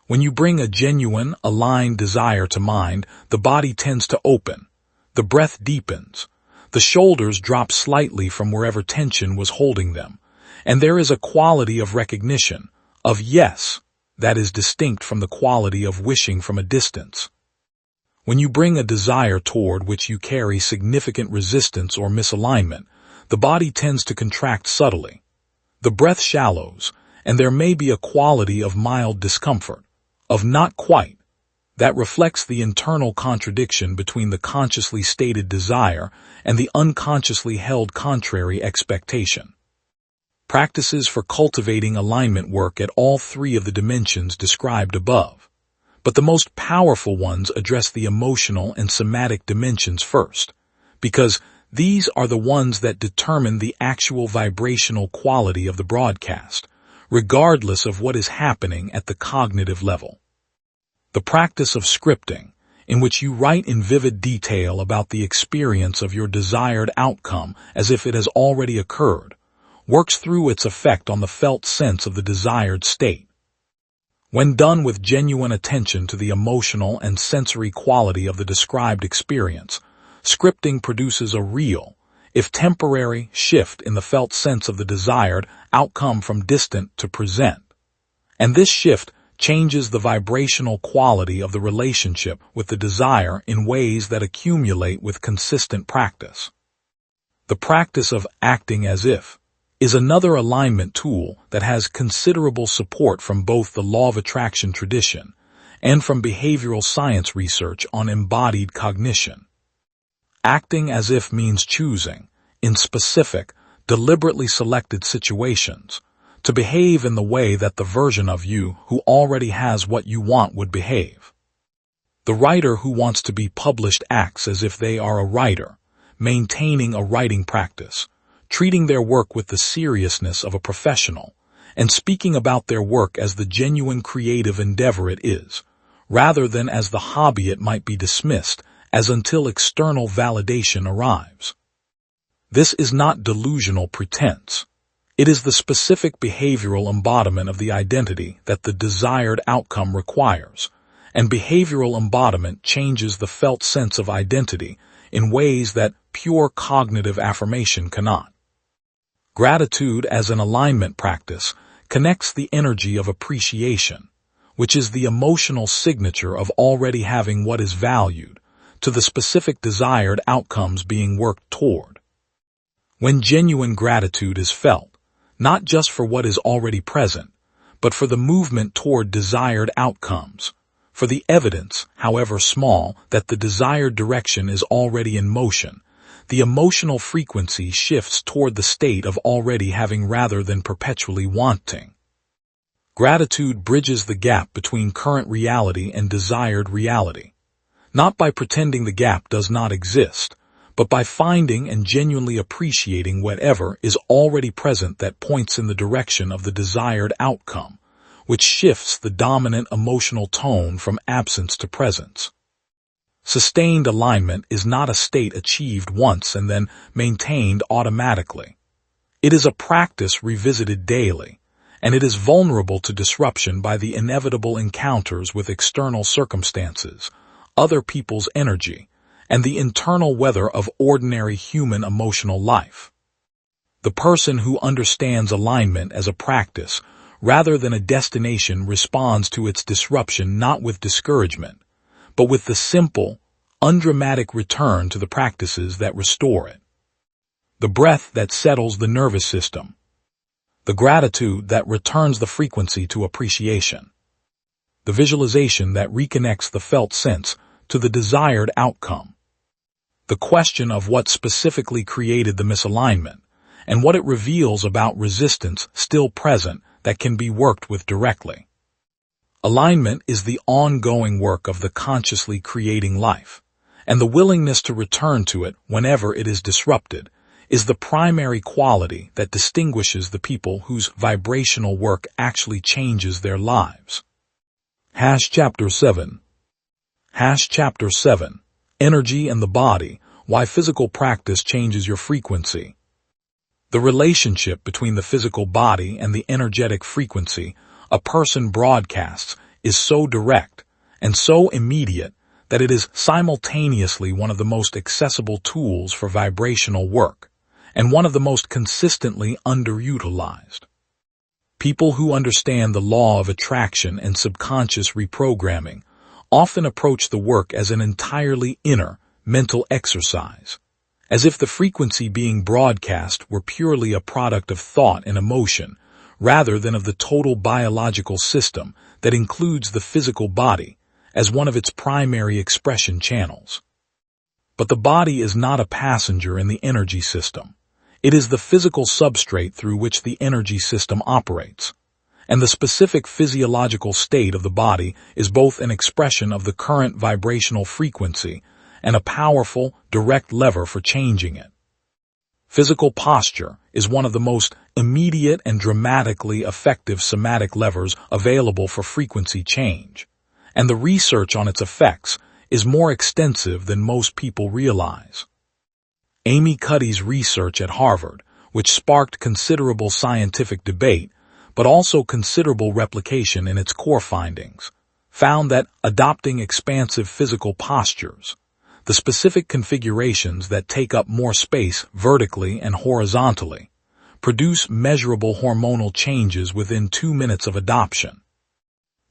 When you bring a genuine, aligned desire to mind, the body tends to open, the breath deepens, the shoulders drop slightly from wherever tension was holding them, and there is a quality of recognition, of yes, that is distinct from the quality of wishing from a distance. When you bring a desire toward which you carry significant resistance or misalignment, the body tends to contract subtly. The breath shallows, and there may be a quality of mild discomfort, of not quite, that reflects the internal contradiction between the consciously stated desire and the unconsciously held contrary expectation. Practices for cultivating alignment work at all three of the dimensions described above, but the most powerful ones address the emotional and somatic dimensions first, because these are the ones that determine the actual vibrational quality of the broadcast, regardless of what is happening at the cognitive level. The practice of scripting, in which you write in vivid detail about the experience of your desired outcome as if it has already occurred, works through its effect on the felt sense of the desired state. When done with genuine attention to the emotional and sensory quality of the described experience, scripting produces a real, if temporary, shift in the felt sense of the desired outcome from distant to present. And this shift changes the vibrational quality of the relationship with the desire in ways that accumulate with consistent practice. The practice of acting as if is another alignment tool that has considerable support from both the law of attraction tradition and from behavioral science research on embodied cognition. Acting as if means choosing, in specific, deliberately selected situations, to behave in the way that the version of you who already has what you want would behave. The writer who wants to be published acts as if they are a writer, maintaining a writing practice, treating their work with the seriousness of a professional, and speaking about their work as the genuine creative endeavor it is, rather than as the hobby it might be dismissed as until external validation arrives. This is not delusional pretense. It is the specific behavioral embodiment of the identity that the desired outcome requires, and behavioral embodiment changes the felt sense of identity in ways that pure cognitive affirmation cannot. Gratitude as an alignment practice connects the energy of appreciation, which is the emotional signature of already having what is valued, to the specific desired outcomes being worked toward. When genuine gratitude is felt, not just for what is already present, but for the movement toward desired outcomes, for the evidence, however small, that the desired direction is already in motion, the emotional frequency shifts toward the state of already having rather than perpetually wanting. Gratitude bridges the gap between current reality and desired reality, not by pretending the gap does not exist, but by finding and genuinely appreciating whatever is already present that points in the direction of the desired outcome, which shifts the dominant emotional tone from absence to presence. Sustained alignment is not a state achieved once and then maintained automatically. It is a practice revisited daily, and it is vulnerable to disruption by the inevitable encounters with external circumstances, other people's energy, and the internal weather of ordinary human emotional life. The person who understands alignment as a practice rather than a destination responds to its disruption not with discouragement, but with the simple, undramatic return to the practices that restore it. The breath that settles the nervous system. The gratitude that returns the frequency to appreciation. The visualization that reconnects the felt sense to the desired outcome. The question of what specifically created the misalignment, and what it reveals about resistance still present that can be worked with directly. Alignment is the ongoing work of the consciously creating life, and the willingness to return to it whenever it is disrupted is the primary quality that distinguishes the people whose vibrational work actually changes their lives. Chapter 7. Chapter 7. Energy and the Body, Why Physical Practice Changes Your Frequency. The relationship between the physical body and the energetic frequency a person broadcasts is so direct and so immediate that it is simultaneously one of the most accessible tools for vibrational work and one of the most consistently underutilized. People who understand the law of attraction and subconscious reprogramming often approach the work as an entirely inner, mental exercise, as if the frequency being broadcast were purely a product of thought and emotion, rather than of the total biological system that includes the physical body as one of its primary expression channels. But the body is not a passenger in the energy system. It is the physical substrate through which the energy system operates, and the specific physiological state of the body is both an expression of the current vibrational frequency and a powerful, direct lever for changing it. Physical posture is one of the most immediate and dramatically effective somatic levers available for frequency change, and the research on its effects is more extensive than most people realize. Amy Cuddy's research at Harvard, which sparked considerable scientific debate, but also considerable replication in its core findings, found that adopting expansive physical postures, the specific configurations that take up more space vertically and horizontally, produce measurable hormonal changes within 2 minutes of adoption.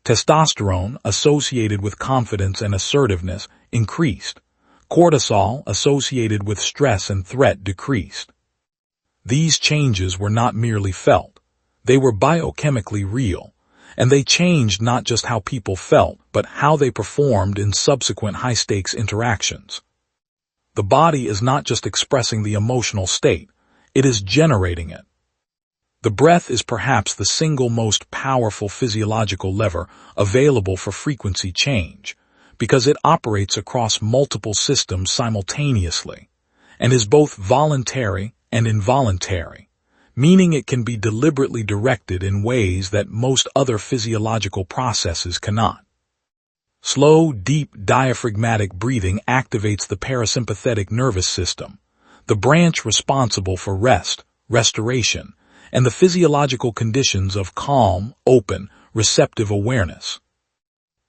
Testosterone, associated with confidence and assertiveness, increased. Cortisol, associated with stress and threat, decreased. These changes were not merely felt. They were biochemically real, and they changed not just how people felt, but how they performed in subsequent high-stakes interactions. The body is not just expressing the emotional state, it is generating it. The breath is perhaps the single most powerful physiological lever available for frequency change, because it operates across multiple systems simultaneously and is both voluntary and involuntary, meaning it can be deliberately directed in ways that most other physiological processes cannot. Slow, deep diaphragmatic breathing activates the parasympathetic nervous system, the branch responsible for rest, restoration, and the physiological conditions of calm, open, receptive awareness.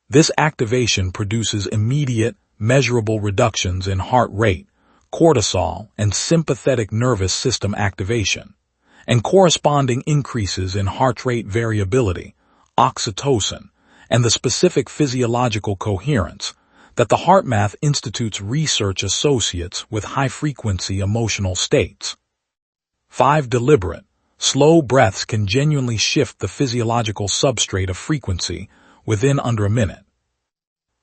This activation produces immediate, measurable reductions in heart rate, cortisol, and sympathetic nervous system activation, and corresponding increases in heart rate variability, oxytocin, and the specific physiological coherence that the HeartMath Institute's research associates with high-frequency emotional states. 5 deliberate, slow breaths can genuinely shift the physiological substrate of frequency within under a minute.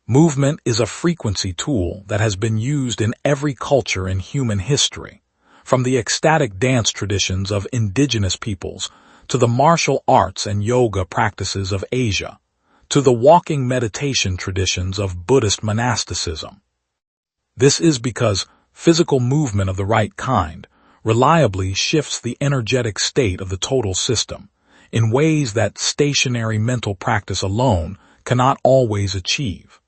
Movement is a frequency tool that has been used in every culture in human history, from the ecstatic dance traditions of indigenous peoples to the martial arts and yoga practices of Asia, to the walking meditation traditions of Buddhist monasticism. This is because physical movement of the right kind reliably shifts the energetic state of the total system in ways that stationary mental practice alone cannot always achieve.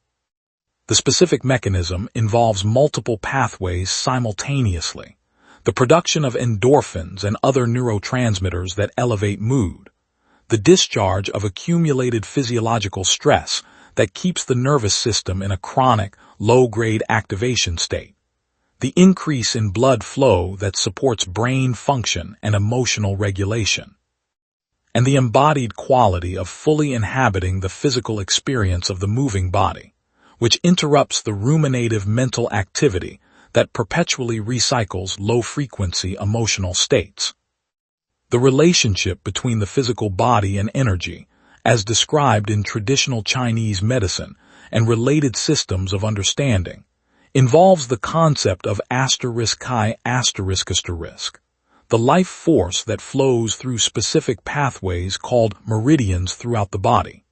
The specific mechanism involves multiple pathways simultaneously, the production of endorphins and other neurotransmitters that elevate mood, the discharge of accumulated physiological stress that keeps the nervous system in a chronic, low-grade activation state, the increase in blood flow that supports brain function and emotional regulation, and the embodied quality of fully inhabiting the physical experience of the moving body, which interrupts the ruminative mental activity that perpetually recycles low-frequency emotional states. The relationship between the physical body and energy, as described in traditional Chinese medicine and related systems of understanding, involves the concept of *chi***, the life force that flows through specific pathways called meridians throughout the body.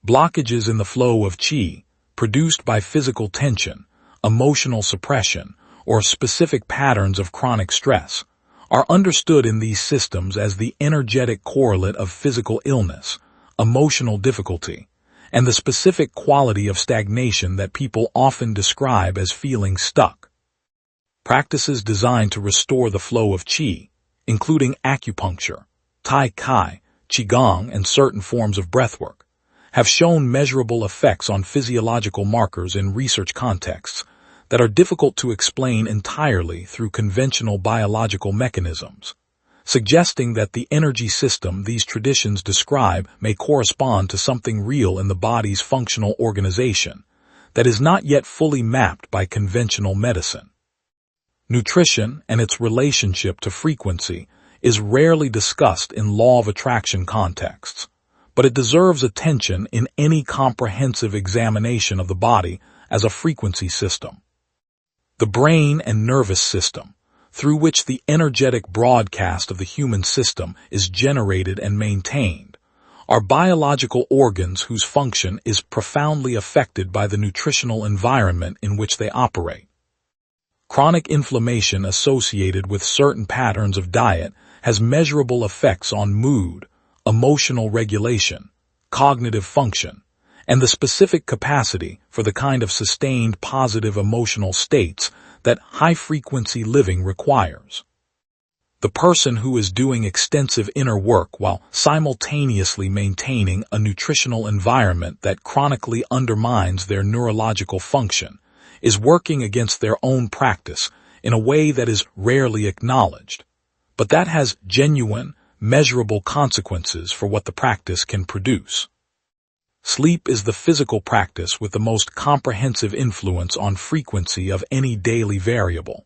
Blockages in the flow of qi, produced by physical tension, emotional suppression, or specific patterns of chronic stress, are understood in these systems as the energetic correlate of physical illness, emotional difficulty, and the specific quality of stagnation that people often describe as feeling stuck. Practices designed to restore the flow of qi, including acupuncture, tai chi, qigong, and certain forms of breathwork, have shown measurable effects on physiological markers in research contexts that are difficult to explain entirely through conventional biological mechanisms, suggesting that the energy system these traditions describe may correspond to something real in the body's functional organization that is not yet fully mapped by conventional medicine. Nutrition and its relationship to frequency is rarely discussed in law of attraction contexts, but it deserves attention in any comprehensive examination of the body as a frequency system. The brain and nervous system, through which the energetic broadcast of the human system is generated and maintained, are biological organs whose function is profoundly affected by the nutritional environment in which they operate. Chronic inflammation associated with certain patterns of diet has measurable effects on mood, emotional regulation, cognitive function, and the specific capacity for the kind of sustained positive emotional states that high-frequency living requires. The person who is doing extensive inner work while simultaneously maintaining a nutritional environment that chronically undermines their neurological function is working against their own practice in a way that is rarely acknowledged, but that has genuine, measurable consequences for what the practice can produce. Sleep is the physical practice with the most comprehensive influence on frequency of any daily variable,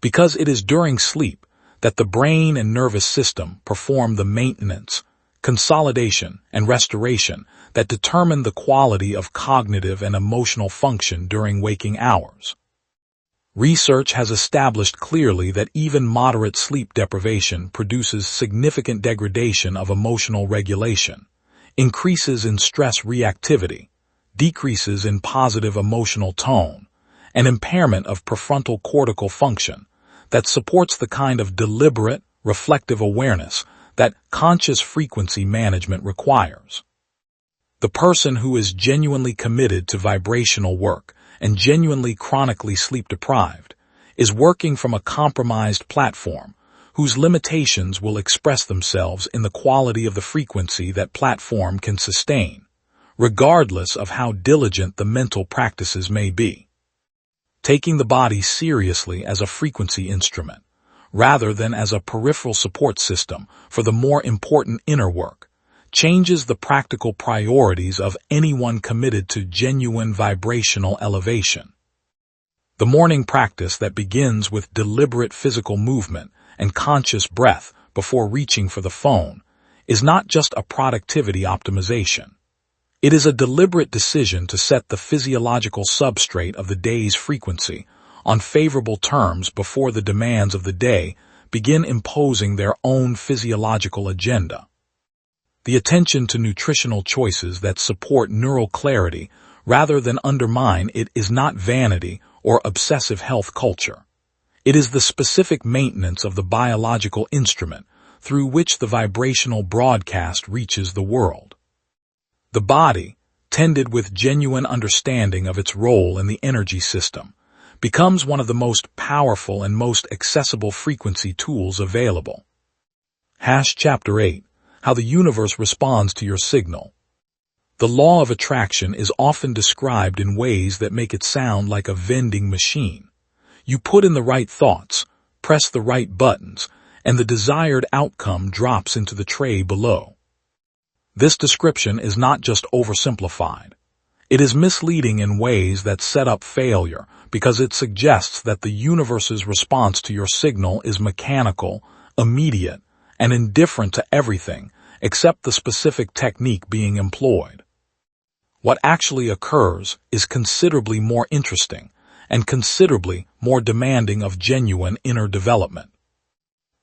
because it is during sleep that the brain and nervous system perform the maintenance, consolidation, and restoration that determine the quality of cognitive and emotional function during waking hours. Research has established clearly that even moderate sleep deprivation produces significant degradation of emotional regulation, increases in stress reactivity, decreases in positive emotional tone, and impairment of prefrontal cortical function that supports the kind of deliberate, reflective awareness that conscious frequency management requires. The person who is genuinely committed to vibrational work and genuinely chronically sleep-deprived is working from a compromised platform whose limitations will express themselves in the quality of the frequency that platform can sustain, regardless of how diligent the mental practices may be. Taking the body seriously as a frequency instrument, rather than as a peripheral support system for the more important inner work, changes the practical priorities of anyone committed to genuine vibrational elevation. The morning practice that begins with deliberate physical movement and conscious breath before reaching for the phone is not just a productivity optimization. It is a deliberate decision to set the physiological substrate of the day's frequency on favorable terms before the demands of the day begin imposing their own physiological agenda. The attention to nutritional choices that support neural clarity rather than undermine it is not vanity or obsessive health culture. It is the specific maintenance of the biological instrument through which the vibrational broadcast reaches the world. The body, tended with genuine understanding of its role in the energy system, becomes one of the most powerful and most accessible frequency tools available. Chapter 8. How the universe responds to your signal. The law of attraction is often described in ways that make it sound like a vending machine. You put in the right thoughts, press the right buttons, and the desired outcome drops into the tray below. This description is not just oversimplified. It is misleading in ways that set up failure because it suggests that the universe's response to your signal is mechanical, immediate, and indifferent to everything except the specific technique being employed. What actually occurs is considerably more interesting and considerably more demanding of genuine inner development.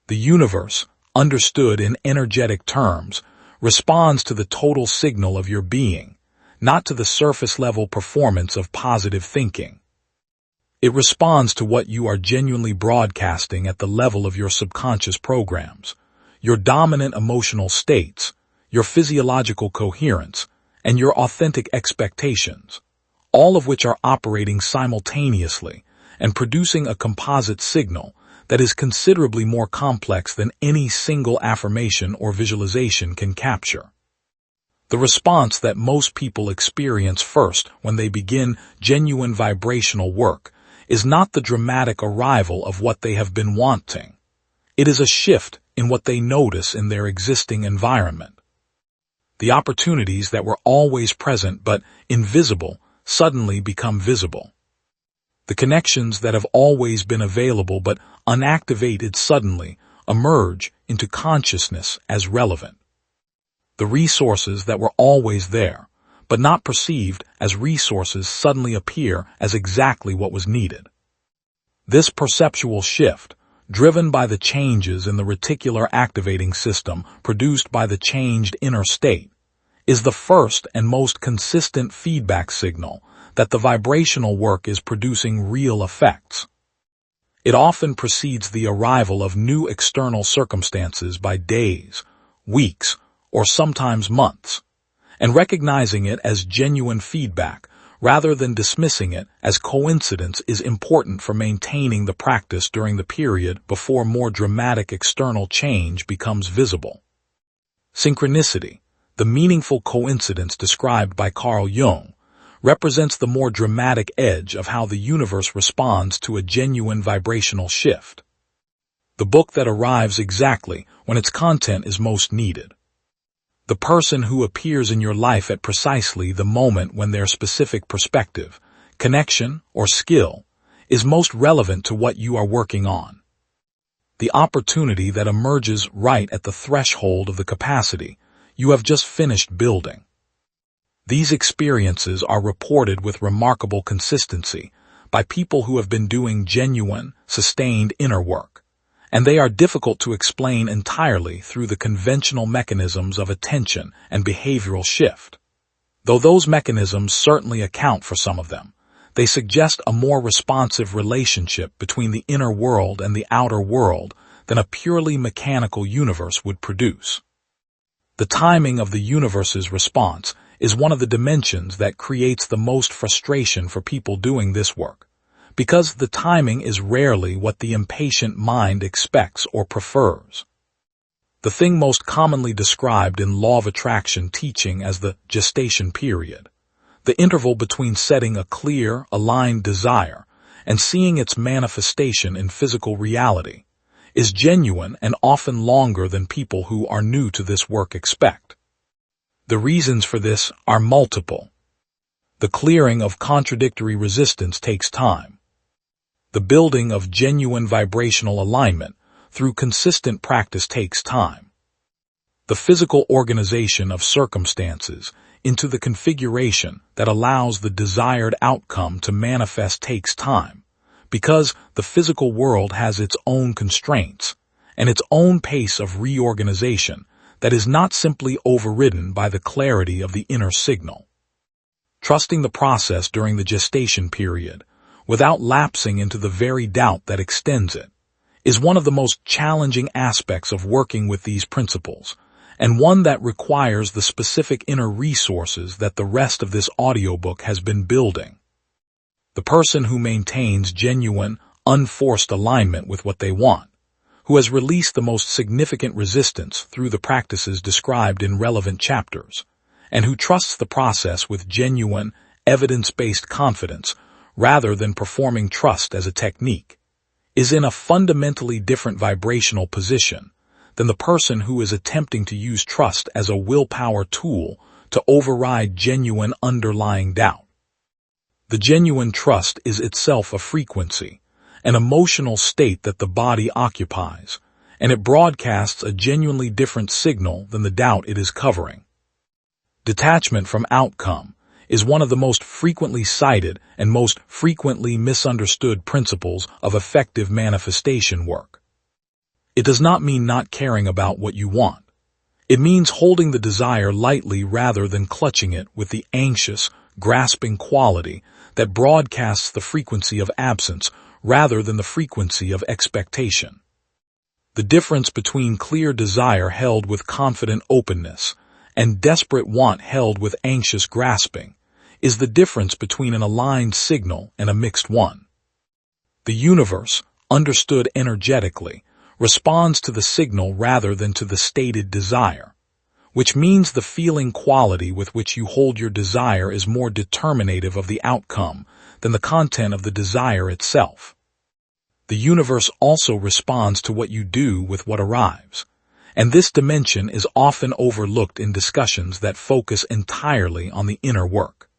The universe, understood in energetic terms, responds to the total signal of your being, not to the surface-level performance of positive thinking. It responds to what you are genuinely broadcasting at the level of your subconscious programs, your dominant emotional states, your physiological coherence, and your authentic expectations, all of which are operating simultaneously and producing a composite signal that is considerably more complex than any single affirmation or visualization can capture. The response that most people experience first when they begin genuine vibrational work is not the dramatic arrival of what they have been wanting. It is a shift in what they notice in their existing environment. The opportunities that were always present but invisible suddenly become visible. The connections that have always been available but unactivated suddenly emerge into consciousness as relevant. The resources that were always there, but not perceived as resources suddenly appear as exactly what was needed. This perceptual shift, driven by the changes in the reticular activating system produced by the changed inner state, is the first and most consistent feedback signal that the vibrational work is producing real effects. It often precedes the arrival of new external circumstances by days, weeks, or sometimes months, and recognizing it as genuine feedback rather than dismissing it as coincidence is important for maintaining the practice during the period before more dramatic external change becomes visible. Synchronicity, the meaningful coincidence described by Carl Jung, represents the more dramatic edge of how the universe responds to a genuine vibrational shift. The book that arrives exactly when its content is most needed. The person who appears in your life at precisely the moment when their specific perspective, connection, or skill is most relevant to what you are working on. The opportunity that emerges right at the threshold of the capacity you have just finished building. These experiences are reported with remarkable consistency by people who have been doing genuine, sustained inner work, and they are difficult to explain entirely through the conventional mechanisms of attention and behavioral shift. Though those mechanisms certainly account for some of them, they suggest a more responsive relationship between the inner world and the outer world than a purely mechanical universe would produce. The timing of the universe's response is one of the dimensions that creates the most frustration for people doing this work, because the timing is rarely what the impatient mind expects or prefers. The thing most commonly described in law of attraction teaching as the gestation period, the interval between setting a clear, aligned desire and seeing its manifestation in physical reality, is genuine and often longer than people who are new to this work expect. The reasons for this are multiple. The clearing of contradictory resistance takes time. The building of genuine vibrational alignment through consistent practice takes time. The physical organization of circumstances into the configuration that allows the desired outcome to manifest takes time, because the physical world has its own constraints and its own pace of reorganization that is not simply overridden by the clarity of the inner signal. Trusting the process during the gestation period, without lapsing into the very doubt that extends it, is one of the most challenging aspects of working with these principles, and one that requires the specific inner resources that the rest of this audiobook has been building. The person who maintains genuine, unforced alignment with what they want, who has released the most significant resistance through the practices described in relevant chapters, and who trusts the process with genuine, evidence-based confidence rather than performing trust as a technique, is in a fundamentally different vibrational position than the person who is attempting to use trust as a willpower tool to override genuine underlying doubt. The genuine trust is itself a frequency, an emotional state that the body occupies, and it broadcasts a genuinely different signal than the doubt it is covering. Detachment from outcome is one of the most frequently cited and most frequently misunderstood principles of effective manifestation work. It does not mean not caring about what you want. It means holding the desire lightly rather than clutching it with the anxious, grasping quality that broadcasts the frequency of absence rather than the frequency of expectation. The difference between clear desire held with confident openness and desperate want held with anxious grasping is the difference between an aligned signal and a mixed one. The universe, understood energetically, responds to the signal rather than to the stated desire, which means the feeling quality with which you hold your desire is more determinative of the outcome than the content of the desire itself. The universe also responds to what you do with what arrives, and this dimension is often overlooked in discussions that focus entirely on the inner work.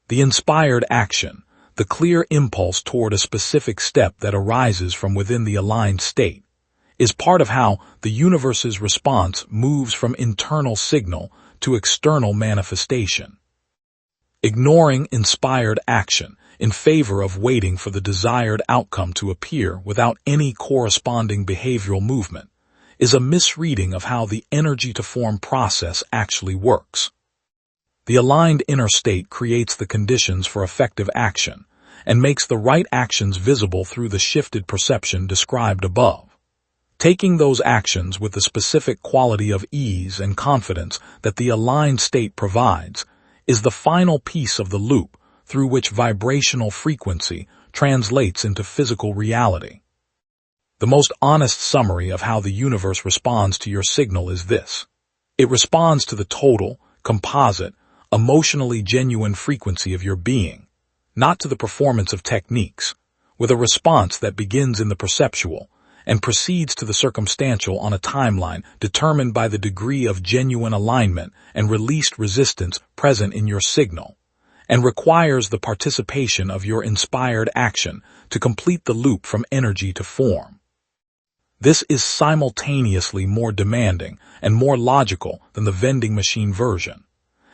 The inspired action, the clear impulse toward a specific step that arises from within the aligned state, is part of how the universe's response moves from internal signal to external manifestation. Ignoring inspired action in favor of waiting for the desired outcome to appear without any corresponding behavioral movement is a misreading of how the energy-to-form process actually works. The aligned inner state creates the conditions for effective action and makes the right actions visible through the shifted perception described above. Taking those actions with the specific quality of ease and confidence that the aligned state provides is the final piece of the loop through which vibrational frequency translates into physical reality. The most honest summary of how the universe responds to your signal is this. It responds to the total, composite, emotionally genuine frequency of your being, not to the performance of techniques, with a response that begins in the perceptual and proceeds to the circumstantial on a timeline determined by the degree of genuine alignment and released resistance present in your signal, and requires the participation of your inspired action to complete the loop from energy to form. This is simultaneously more demanding and more logical than the vending machine version,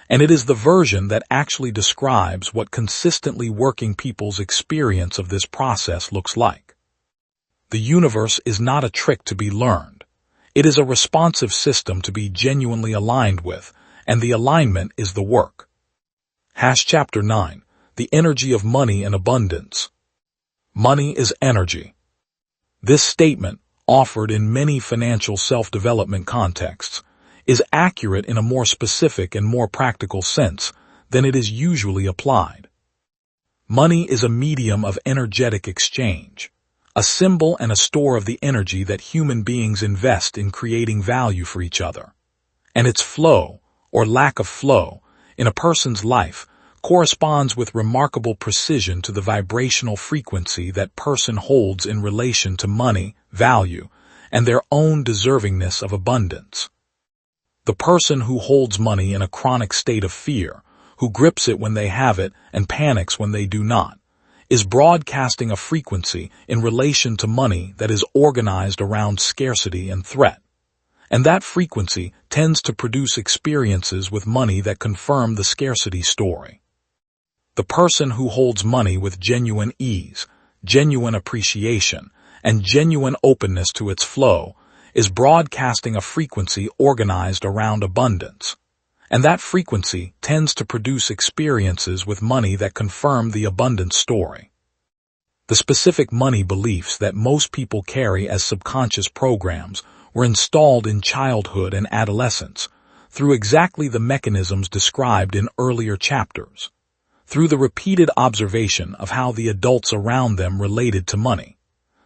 and it is the version that actually describes what consistently working people's experience of this process looks like. The universe is not a trick to be learned. It is a responsive system to be genuinely aligned with, and the alignment is the work. Chapter 9. The Energy of Money and Abundance. Money is energy. This statement, offered in many financial self-development contexts, is accurate in a more specific and more practical sense than it is usually applied. Money is a medium of energetic exchange, a symbol and a store of the energy that human beings invest in creating value for each other. And its flow, or lack of flow, in a person's life corresponds with remarkable precision to the vibrational frequency that person holds in relation to money, value, and their own deservingness of abundance. The person who holds money in a chronic state of fear, who grips it when they have it and panics when they do not, is broadcasting a frequency in relation to money that is organized around scarcity and threat. And that frequency tends to produce experiences with money that confirm the scarcity story. The person who holds money with genuine ease, genuine appreciation, and genuine openness to its flow is broadcasting a frequency organized around abundance. And that frequency tends to produce experiences with money that confirm the abundance story. The specific money beliefs that most people carry as subconscious programs were installed in childhood and adolescence through exactly the mechanisms described in earlier chapters, through the repeated observation of how the adults around them related to money,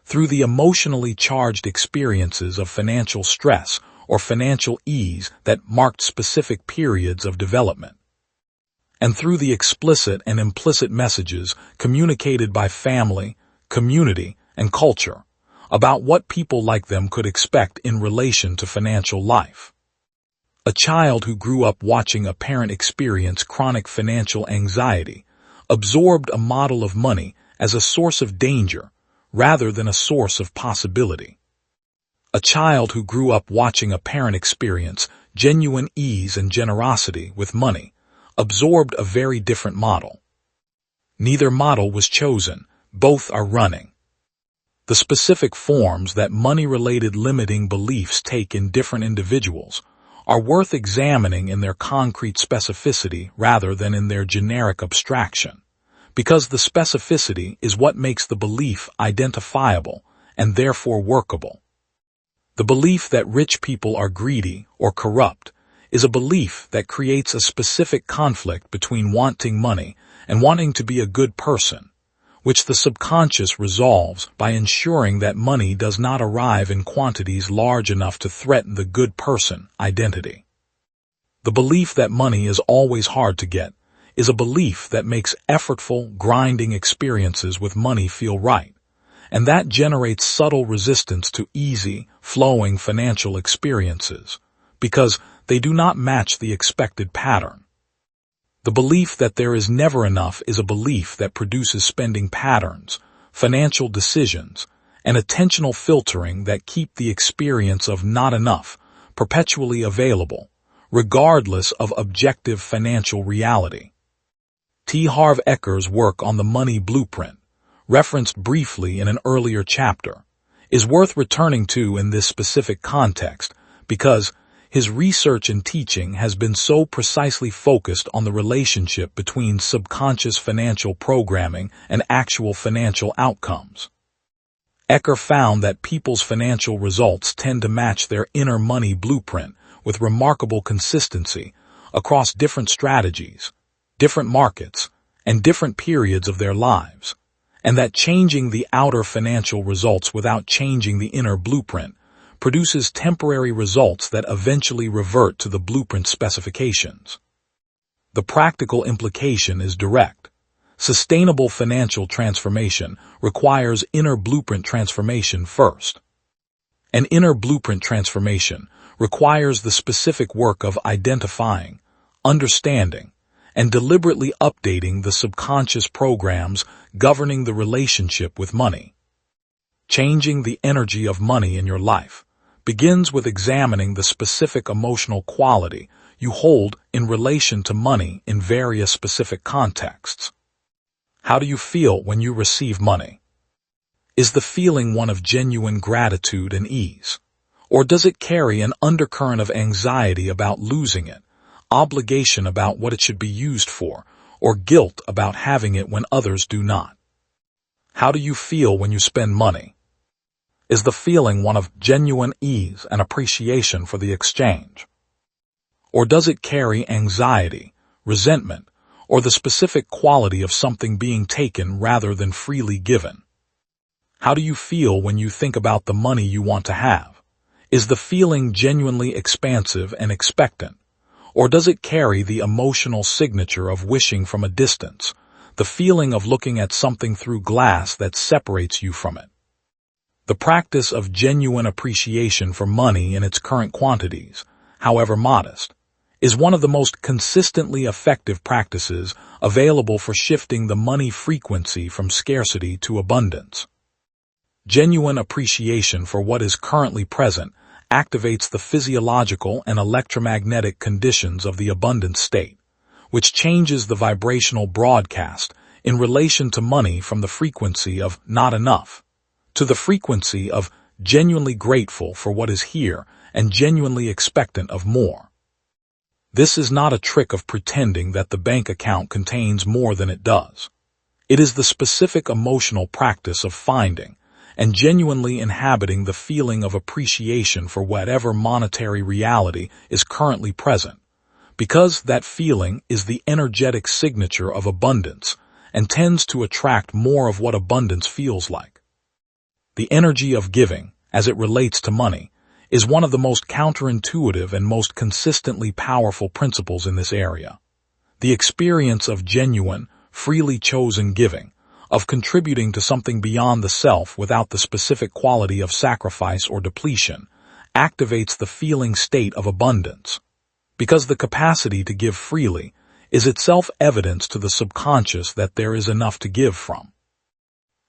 through the emotionally charged experiences of financial stress or financial ease that marked specific periods of development, and through the explicit and implicit messages communicated by family, community, and culture about what people like them could expect in relation to financial life. A child who grew up watching a parent experience chronic financial anxiety absorbed a model of money as a source of danger rather than a source of possibility. A child who grew up watching a parent experience genuine ease and generosity with money absorbed a very different model. Neither model was chosen, both are running. The specific forms that money-related limiting beliefs take in different individuals are worth examining in their concrete specificity rather than in their generic abstraction, because the specificity is what makes the belief identifiable and therefore workable. The belief that rich people are greedy or corrupt is a belief that creates a specific conflict between wanting money and wanting to be a good person, which the subconscious resolves by ensuring that money does not arrive in quantities large enough to threaten the good person identity. The belief that money is always hard to get is a belief that makes effortful, grinding experiences with money feel right, and that generates subtle resistance to easy, flowing financial experiences, because they do not match the expected pattern. The belief that there is never enough is a belief that produces spending patterns, financial decisions, and attentional filtering that keep the experience of not enough perpetually available, regardless of objective financial reality. T. Harv Eker's work on the money blueprint, referenced briefly in an earlier chapter, is worth returning to in this specific context because his research and teaching has been so precisely focused on the relationship between subconscious financial programming and actual financial outcomes. Eker found that people's financial results tend to match their inner money blueprint with remarkable consistency across different strategies, different markets, and different periods of their lives, and that changing the outer financial results without changing the inner blueprint produces temporary results that eventually revert to the blueprint specifications. The practical implication is direct. Sustainable financial transformation requires inner blueprint transformation first. An inner blueprint transformation requires the specific work of identifying, understanding, and deliberately updating the subconscious programs governing the relationship with money. Changing the energy of money in your life begins with examining the specific emotional quality you hold in relation to money in various specific contexts. How do you feel when you receive money? Is the feeling one of genuine gratitude and ease? Or does it carry an undercurrent of anxiety about losing it, obligation about what it should be used for, or guilt about having it when others do not? How do you feel when you spend money? Is the feeling one of genuine ease and appreciation for the exchange? Or does it carry anxiety, resentment, or the specific quality of something being taken rather than freely given? How do you feel when you think about the money you want to have? Is the feeling genuinely expansive and expectant? Or does it carry the emotional signature of wishing from a distance, the feeling of looking at something through glass that separates you from it? The practice of genuine appreciation for money in its current quantities, however modest, is one of the most consistently effective practices available for shifting the money frequency from scarcity to abundance. Genuine appreciation for what is currently present activates the physiological and electromagnetic conditions of the abundant state, which changes the vibrational broadcast in relation to money from the frequency of not enough to the frequency of genuinely grateful for what is here and genuinely expectant of more. This is not a trick of pretending that the bank account contains more than it does. It is the specific emotional practice of finding and genuinely inhabiting the feeling of appreciation for whatever monetary reality is currently present, because that feeling is the energetic signature of abundance and tends to attract more of what abundance feels like. The energy of giving, as it relates to money, is one of the most counterintuitive and most consistently powerful principles in this area. The experience of genuine, freely chosen giving, of contributing to something beyond the self without the specific quality of sacrifice or depletion, activates the feeling state of abundance, because the capacity to give freely is itself evidence to the subconscious that there is enough to give from.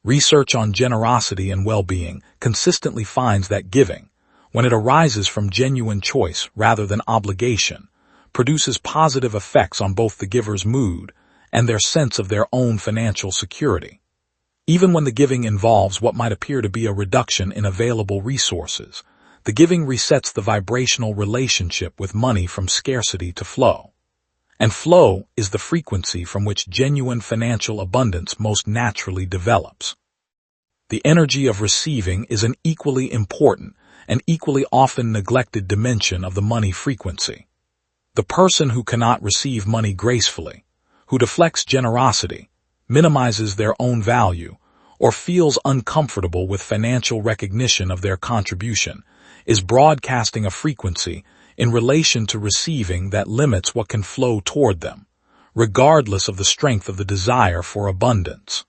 Research on generosity and well-being consistently finds that giving, when it arises from genuine choice rather than obligation, produces positive effects on both the giver's mood and their sense of their own financial security. Even when the giving involves what might appear to be a reduction in available resources, the giving resets the vibrational relationship with money from scarcity to flow. And flow is the frequency from which genuine financial abundance most naturally develops. The energy of receiving is an equally important and equally often neglected dimension of the money frequency. The person who cannot receive money gracefully, who deflects generosity, minimizes their own value, or feels uncomfortable with financial recognition of their contribution, is broadcasting a frequency in relation to receiving that limits what can flow toward them, regardless of the strength of the desire for abundance.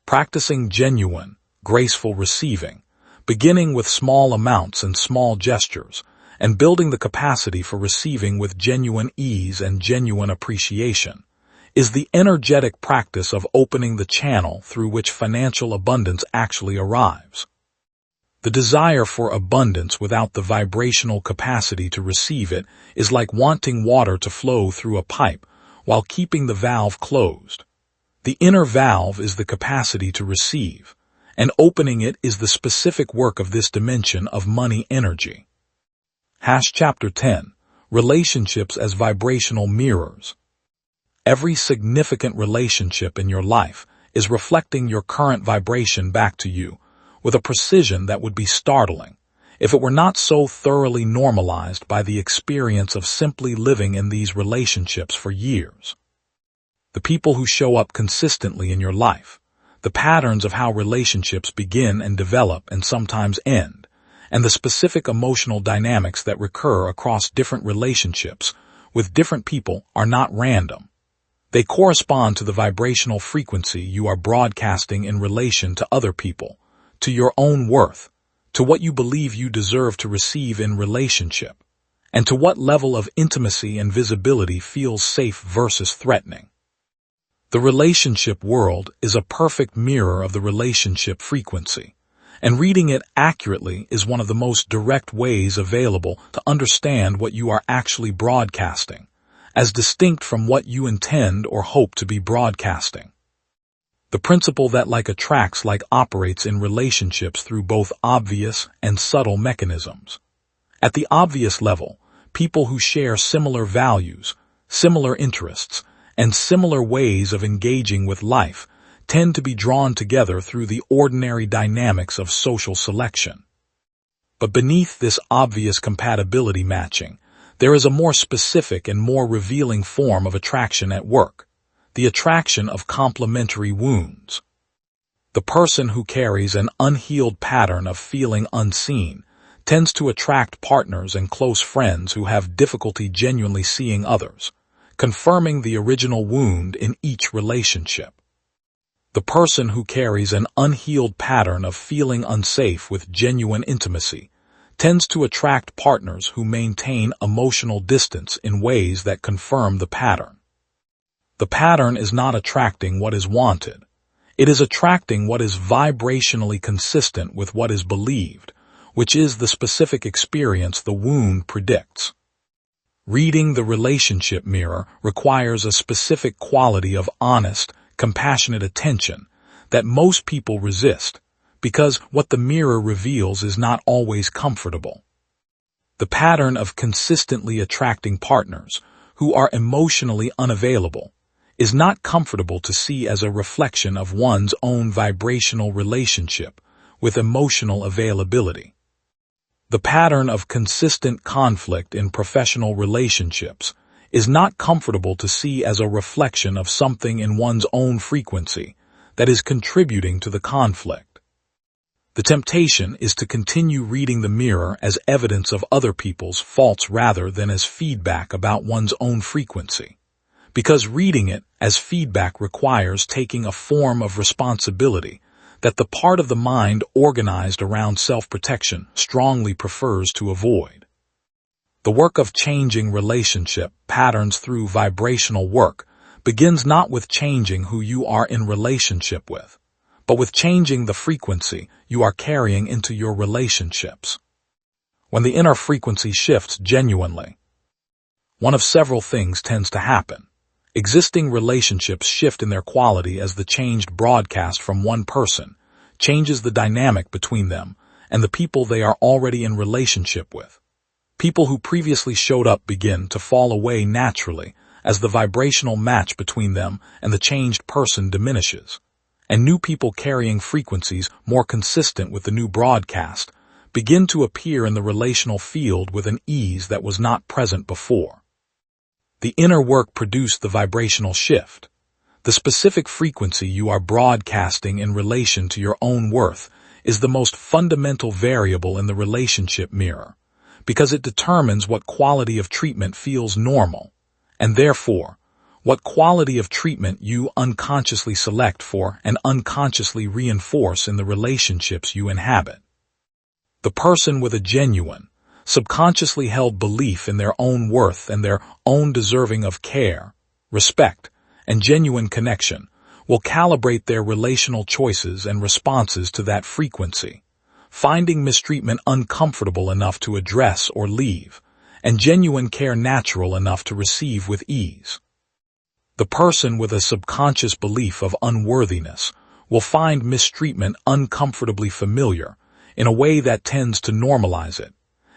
Practicing genuine, graceful receiving, beginning with small amounts and small gestures, and building the capacity for receiving with genuine ease and genuine appreciation, is the energetic practice of opening the channel through which financial abundance actually arrives. The desire for abundance without the vibrational capacity to receive it is like wanting water to flow through a pipe while keeping the valve closed. The inner valve is the capacity to receive, and opening it is the specific work of this dimension of money energy. Chapter 10. Relationships as vibrational mirrors. Every significant relationship in your life is reflecting your current vibration back to you with a precision that would be startling if it were not so thoroughly normalized by the experience of simply living in these relationships for years. The people who show up consistently in your life, the patterns of how relationships begin and develop and sometimes end, and the specific emotional dynamics that recur across different relationships with different people are not random. They correspond to the vibrational frequency you are broadcasting in relation to other people, to your own worth, to what you believe you deserve to receive in relationship, and to what level of intimacy and visibility feels safe versus threatening. The relationship world is a perfect mirror of the relationship frequency, and reading it accurately is one of the most direct ways available to understand what you are actually broadcasting, as distinct from what you intend or hope to be broadcasting. The principle that like attracts like operates in relationships through both obvious and subtle mechanisms. At the obvious level, people who share similar values, similar interests, and similar ways of engaging with life tend to be drawn together through the ordinary dynamics of social selection. But beneath this obvious compatibility matching, there is a more specific and more revealing form of attraction at work, the attraction of complementary wounds. The person who carries an unhealed pattern of feeling unseen tends to attract partners and close friends who have difficulty genuinely seeing others, confirming the original wound in each relationship. The person who carries an unhealed pattern of feeling unsafe with genuine intimacy tends to attract partners who maintain emotional distance in ways that confirm the pattern. The pattern is not attracting what is wanted. It is attracting what is vibrationally consistent with what is believed, which is the specific experience the wound predicts. Reading the relationship mirror requires a specific quality of honest, compassionate attention that most people resist, because what the mirror reveals is not always comfortable. The pattern of consistently attracting partners who are emotionally unavailable is not comfortable to see as a reflection of one's own vibrational relationship with emotional availability. The pattern of consistent conflict in professional relationships is not comfortable to see as a reflection of something in one's own frequency that is contributing to the conflict. The temptation is to continue reading the mirror as evidence of other people's faults rather than as feedback about one's own frequency, because reading it as feedback requires taking a form of responsibility that the part of the mind organized around self-protection strongly prefers to avoid. The work of changing relationship patterns through vibrational work begins not with changing who you are in relationship with, but with changing the frequency you are carrying into your relationships. When the inner frequency shifts genuinely, one of several things tends to happen. Existing relationships shift in their quality as the changed broadcast from one person changes the dynamic between them and the people they are already in relationship with. People who previously showed up begin to fall away naturally as the vibrational match between them and the changed person diminishes, and new people carrying frequencies more consistent with the new broadcast begin to appear in the relational field with an ease that was not present before. The inner work produced the vibrational shift. The specific frequency you are broadcasting in relation to your own worth is the most fundamental variable in the relationship mirror, because it determines what quality of treatment feels normal, and therefore, what quality of treatment you unconsciously select for and unconsciously reinforce in the relationships you inhabit. The person with a genuine, subconsciously held belief in their own worth and their own deserving of care, respect, and genuine connection will calibrate their relational choices and responses to that frequency, finding mistreatment uncomfortable enough to address or leave, and genuine care natural enough to receive with ease. The person with a subconscious belief of unworthiness will find mistreatment uncomfortably familiar in a way that tends to normalize it,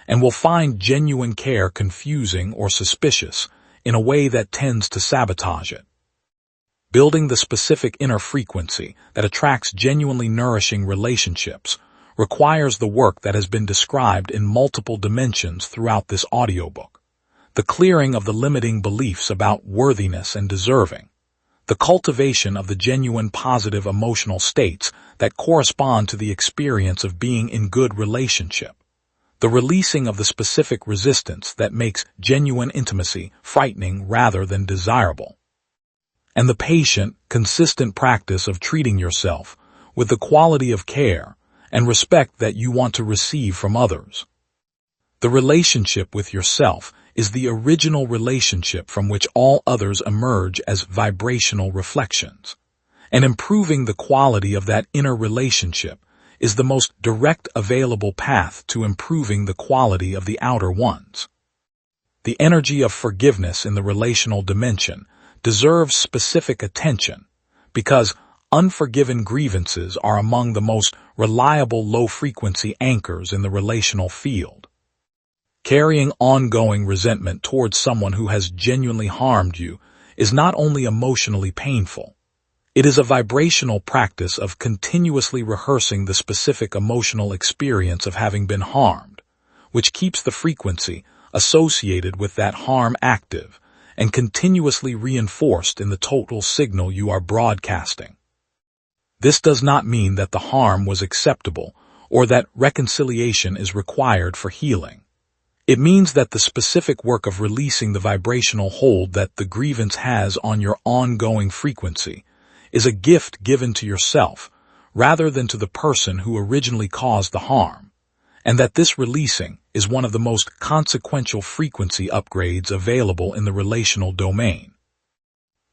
and will find genuine care confusing or suspicious in a way that tends to sabotage it. Building the specific inner frequency that attracts genuinely nourishing relationships requires the work that has been described in multiple dimensions throughout this audiobook. The clearing of the limiting beliefs about worthiness and deserving, the cultivation of the genuine positive emotional states that correspond to the experience of being in good relationship, the releasing of the specific resistance that makes genuine intimacy frightening rather than desirable, and the patient, consistent practice of treating yourself with the quality of care and respect that you want to receive from others. The relationship with yourself is the original relationship from which all others emerge as vibrational reflections, and improving the quality of that inner relationship is the most direct available path to improving the quality of the outer ones. The energy of forgiveness in the relational dimension deserves specific attention because unforgiven grievances are among the most reliable low-frequency anchors in the relational field. Carrying ongoing resentment towards someone who has genuinely harmed you is not only emotionally painful, it is a vibrational practice of continuously rehearsing the specific emotional experience of having been harmed, which keeps the frequency associated with that harm active and continuously reinforced in the total signal you are broadcasting. This does not mean that the harm was acceptable or that reconciliation is required for healing. It means that the specific work of releasing the vibrational hold that the grievance has on your ongoing frequency is a gift given to yourself rather than to the person who originally caused the harm, and that this releasing is one of the most consequential frequency upgrades available in the relational domain.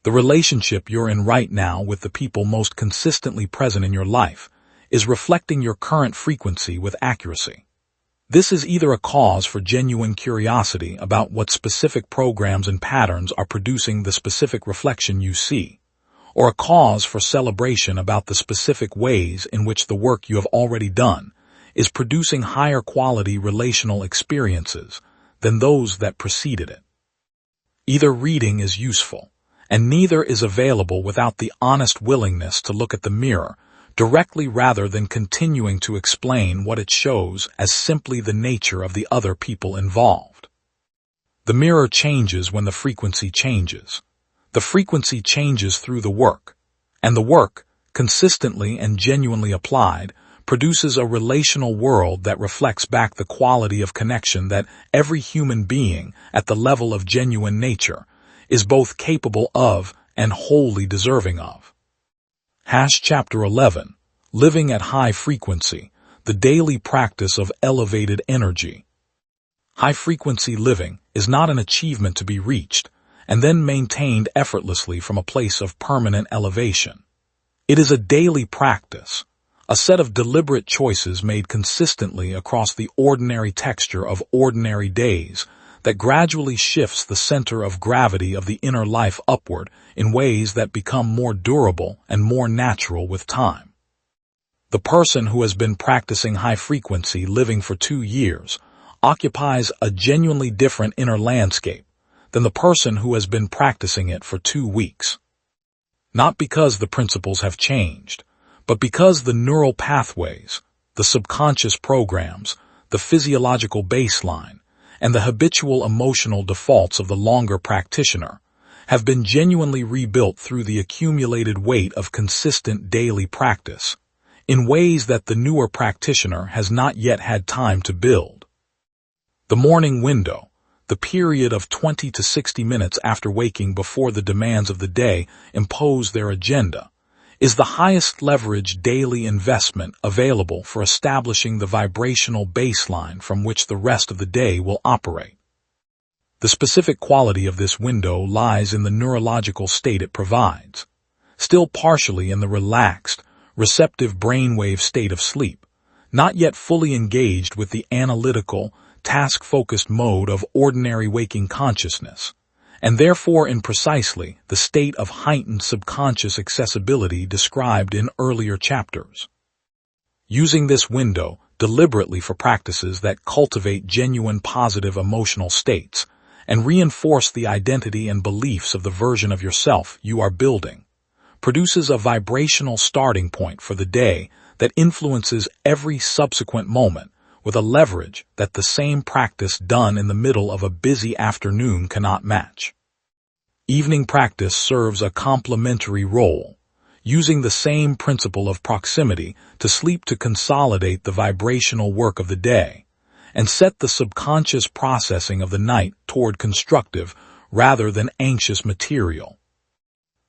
The relationship you're in right now with the people most consistently present in your life is reflecting your current frequency with accuracy. This is either a cause for genuine curiosity about what specific programs and patterns are producing the specific reflection you see, or a cause for celebration about the specific ways in which the work you have already done is producing higher quality relational experiences than those that preceded it. Either reading is useful, and neither is available without the honest willingness to look at the mirror directly rather than continuing to explain what it shows as simply the nature of the other people involved. The mirror changes when the frequency changes. The frequency changes through the work, and the work, consistently and genuinely applied, produces a relational world that reflects back the quality of connection that every human being at the level of genuine nature is both capable of and wholly deserving of. Chapter 11, Living at High Frequency, the Daily Practice of Elevated Energy. High-frequency living is not an achievement to be reached and then maintained effortlessly from a place of permanent elevation. It is a daily practice, a set of deliberate choices made consistently across the ordinary texture of ordinary days that gradually shifts the center of gravity of the inner life upward in ways that become more durable and more natural with time. The person who has been practicing high-frequency living for 2 years occupies a genuinely different inner landscape than the person who has been practicing it for 2 weeks. Not because the principles have changed, but because the neural pathways, the subconscious programs, the physiological baseline, and the habitual emotional defaults of the longer practitioner have been genuinely rebuilt through the accumulated weight of consistent daily practice, in ways that the newer practitioner has not yet had time to build. The morning window, the period of 20 to 60 minutes after waking before the demands of the day impose their agenda, is the highest leverage daily investment available for establishing the vibrational baseline from which the rest of the day will operate. The specific quality of this window lies in the neurological state it provides, still partially in the relaxed, receptive brainwave state of sleep, not yet fully engaged with the analytical, task-focused mode of ordinary waking consciousness, and therefore in precisely the state of heightened subconscious accessibility described in earlier chapters. Using this window deliberately for practices that cultivate genuine positive emotional states and reinforce the identity and beliefs of the version of yourself you are building produces a vibrational starting point for the day that influences every subsequent moment with a leverage that the same practice done in the middle of a busy afternoon cannot match. Evening practice serves a complementary role, using the same principle of proximity to sleep to consolidate the vibrational work of the day and set the subconscious processing of the night toward constructive rather than anxious material.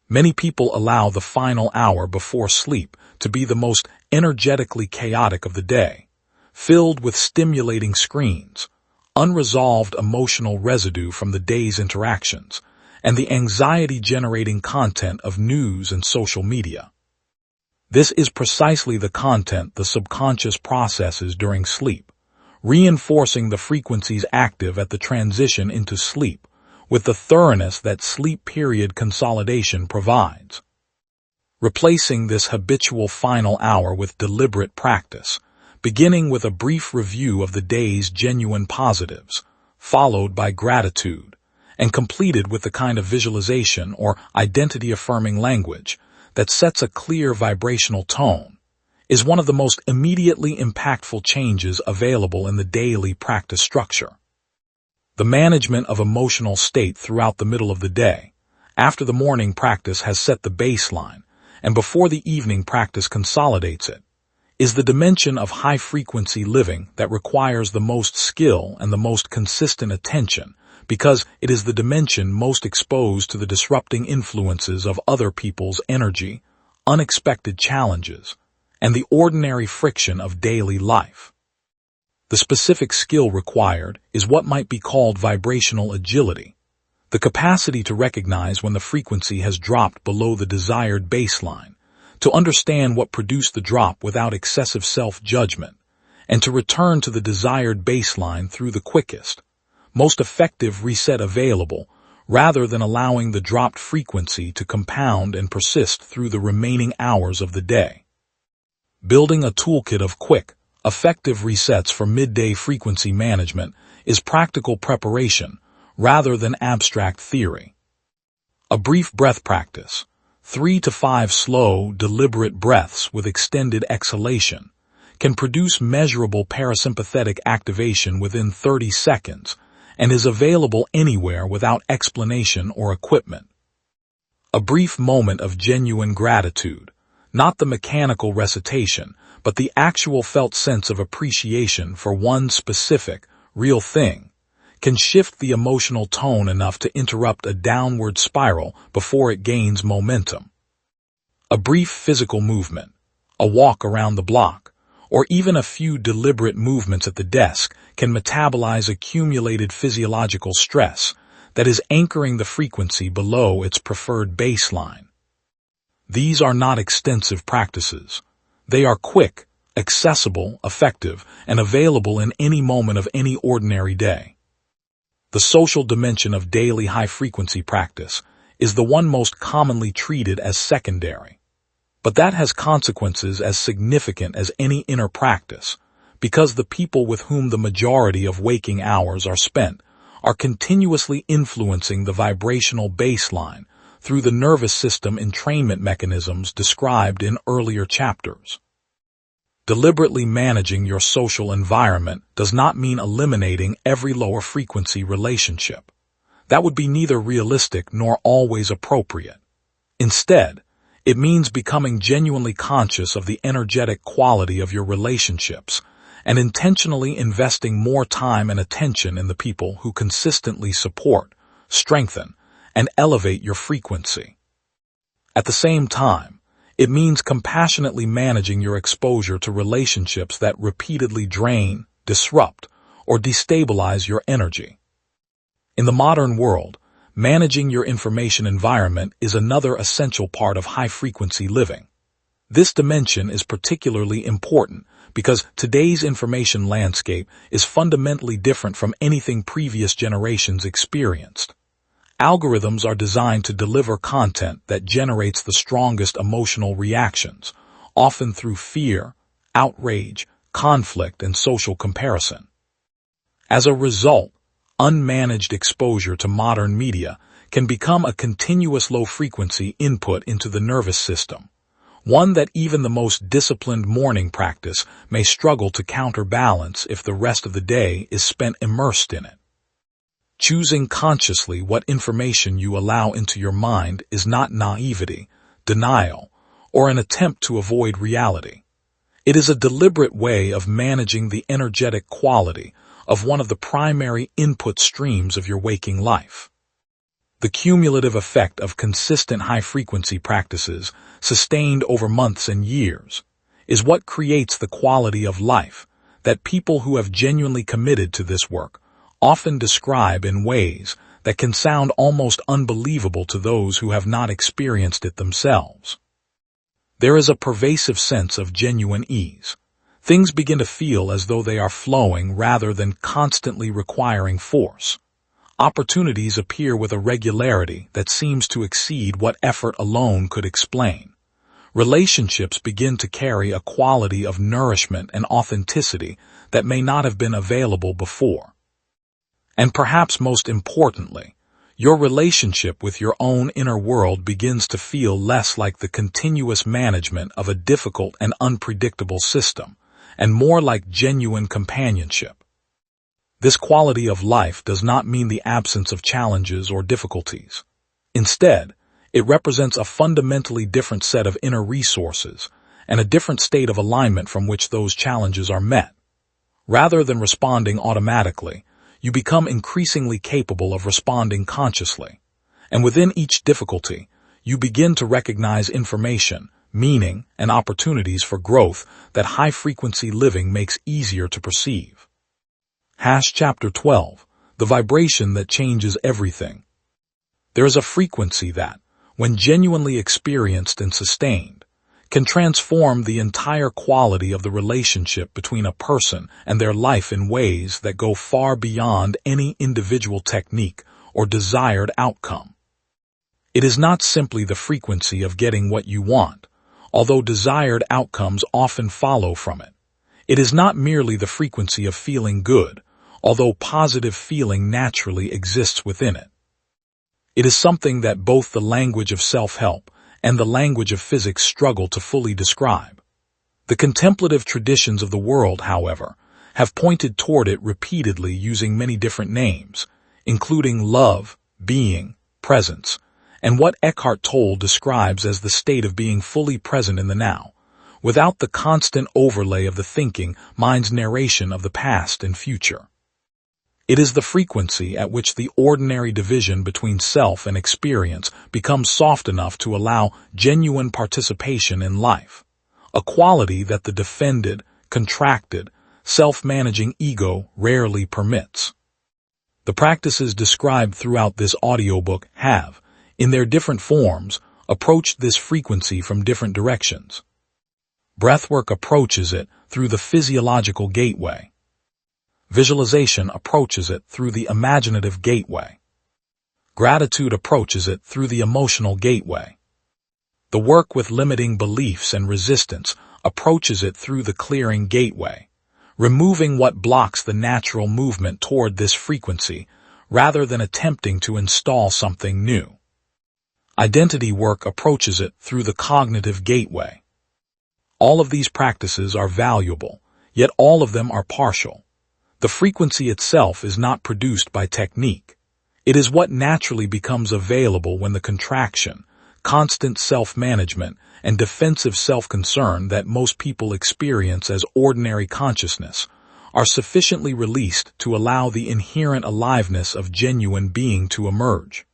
Many people allow the final hour before sleep to be the most energetically chaotic of the day, filled with stimulating screens, unresolved emotional residue from the day's interactions, and the anxiety-generating content of news and social media. This is precisely the content the subconscious processes during sleep, reinforcing the frequencies active at the transition into sleep with the thoroughness that sleep period consolidation provides. Replacing this habitual final hour with deliberate practice, beginning with a brief review of the day's genuine positives, followed by gratitude, and completed with the kind of visualization or identity-affirming language that sets a clear vibrational tone, is one of the most immediately impactful changes available in the daily practice structure. The management of emotional state throughout the middle of the day, after the morning practice has set the baseline, and before the evening practice consolidates it, is the dimension of high-frequency living that requires the most skill and the most consistent attention, because it is the dimension most exposed to the disrupting influences of other people's energy, unexpected challenges, and the ordinary friction of daily life. The specific skill required is what might be called vibrational agility, the capacity to recognize when the frequency has dropped below the desired baseline, to understand what produced the drop without excessive self-judgment, and to return to the desired baseline through the quickest, most effective reset available, rather than allowing the dropped frequency to compound and persist through the remaining hours of the day. Building a toolkit of quick, effective resets for midday frequency management is practical preparation rather than abstract theory. A brief breath practice, 3 to 5 slow, deliberate breaths with extended exhalation, can produce measurable parasympathetic activation within 30 seconds and is available anywhere without explanation or equipment. A brief moment of genuine gratitude, not the mechanical recitation, but the actual felt sense of appreciation for one specific, real thing, can shift the emotional tone enough to interrupt a downward spiral before it gains momentum. A brief physical movement, a walk around the block, or even a few deliberate movements at the desk can metabolize accumulated physiological stress that is anchoring the frequency below its preferred baseline. These are not extensive practices. They are quick, accessible, effective, and available in any moment of any ordinary day. The social dimension of daily high-frequency practice is the one most commonly treated as secondary. But that has consequences as significant as any inner practice, because the people with whom the majority of waking hours are spent are continuously influencing the vibrational baseline through the nervous system entrainment mechanisms described in earlier chapters. Deliberately managing your social environment does not mean eliminating every lower frequency relationship. That would be neither realistic nor always appropriate. Instead, it means becoming genuinely conscious of the energetic quality of your relationships and intentionally investing more time and attention in the people who consistently support, strengthen, and elevate your frequency. At the same time, it means compassionately managing your exposure to relationships that repeatedly drain, disrupt, or destabilize your energy. In the modern world, managing your information environment is another essential part of high-frequency living. This dimension is particularly important because today's information landscape is fundamentally different from anything previous generations experienced. Algorithms are designed to deliver content that generates the strongest emotional reactions, often through fear, outrage, conflict, and social comparison. As a result, unmanaged exposure to modern media can become a continuous low-frequency input into the nervous system, one that even the most disciplined morning practice may struggle to counterbalance if the rest of the day is spent immersed in it. Choosing consciously what information you allow into your mind is not naivety, denial, or an attempt to avoid reality. It is a deliberate way of managing the energetic quality of one of the primary input streams of your waking life. The cumulative effect of consistent high-frequency practices, sustained over months and years, is what creates the quality of life that people who have genuinely committed to this work often describe in ways that can sound almost unbelievable to those who have not experienced it themselves. There is a pervasive sense of genuine ease. Things begin to feel as though they are flowing rather than constantly requiring force. Opportunities appear with a regularity that seems to exceed what effort alone could explain. Relationships begin to carry a quality of nourishment and authenticity that may not have been available before. And perhaps most importantly, your relationship with your own inner world begins to feel less like the continuous management of a difficult and unpredictable system, and more like genuine companionship. This quality of life does not mean the absence of challenges or difficulties. Instead, it represents a fundamentally different set of inner resources and a different state of alignment from which those challenges are met. Rather than responding automatically, you become increasingly capable of responding consciously. And within each difficulty, you begin to recognize information, meaning, and opportunities for growth that high-frequency living makes easier to perceive. Chapter 12. The vibration that changes everything. There is a frequency that, when genuinely experienced and sustained, can transform the entire quality of the relationship between a person and their life in ways that go far beyond any individual technique or desired outcome. It is not simply the frequency of getting what you want, although desired outcomes often follow from it. It is not merely the frequency of feeling good, although positive feeling naturally exists within it. It is something that both the language of self-help and the language of physics struggle to fully describe. The contemplative traditions of the world, however, have pointed toward it repeatedly using many different names, including love, being, presence, and what Eckhart Tolle describes as the state of being fully present in the now, without the constant overlay of the thinking mind's narration of the past and future. It is the frequency at which the ordinary division between self and experience becomes soft enough to allow genuine participation in life, a quality that the defended, contracted, self-managing ego rarely permits. The practices described throughout this audiobook have, in their different forms, approached this frequency from different directions. Breathwork approaches it through the physiological gateway. Visualization approaches it through the imaginative gateway. Gratitude approaches it through the emotional gateway. The work with limiting beliefs and resistance approaches it through the clearing gateway, removing what blocks the natural movement toward this frequency rather than attempting to install something new. Identity work approaches it through the cognitive gateway. All of these practices are valuable, yet all of them are partial. The frequency itself is not produced by technique. It is what naturally becomes available when the contraction, constant self-management, and defensive self-concern that most people experience as ordinary consciousness are sufficiently released to allow the inherent aliveness of genuine being to emerge.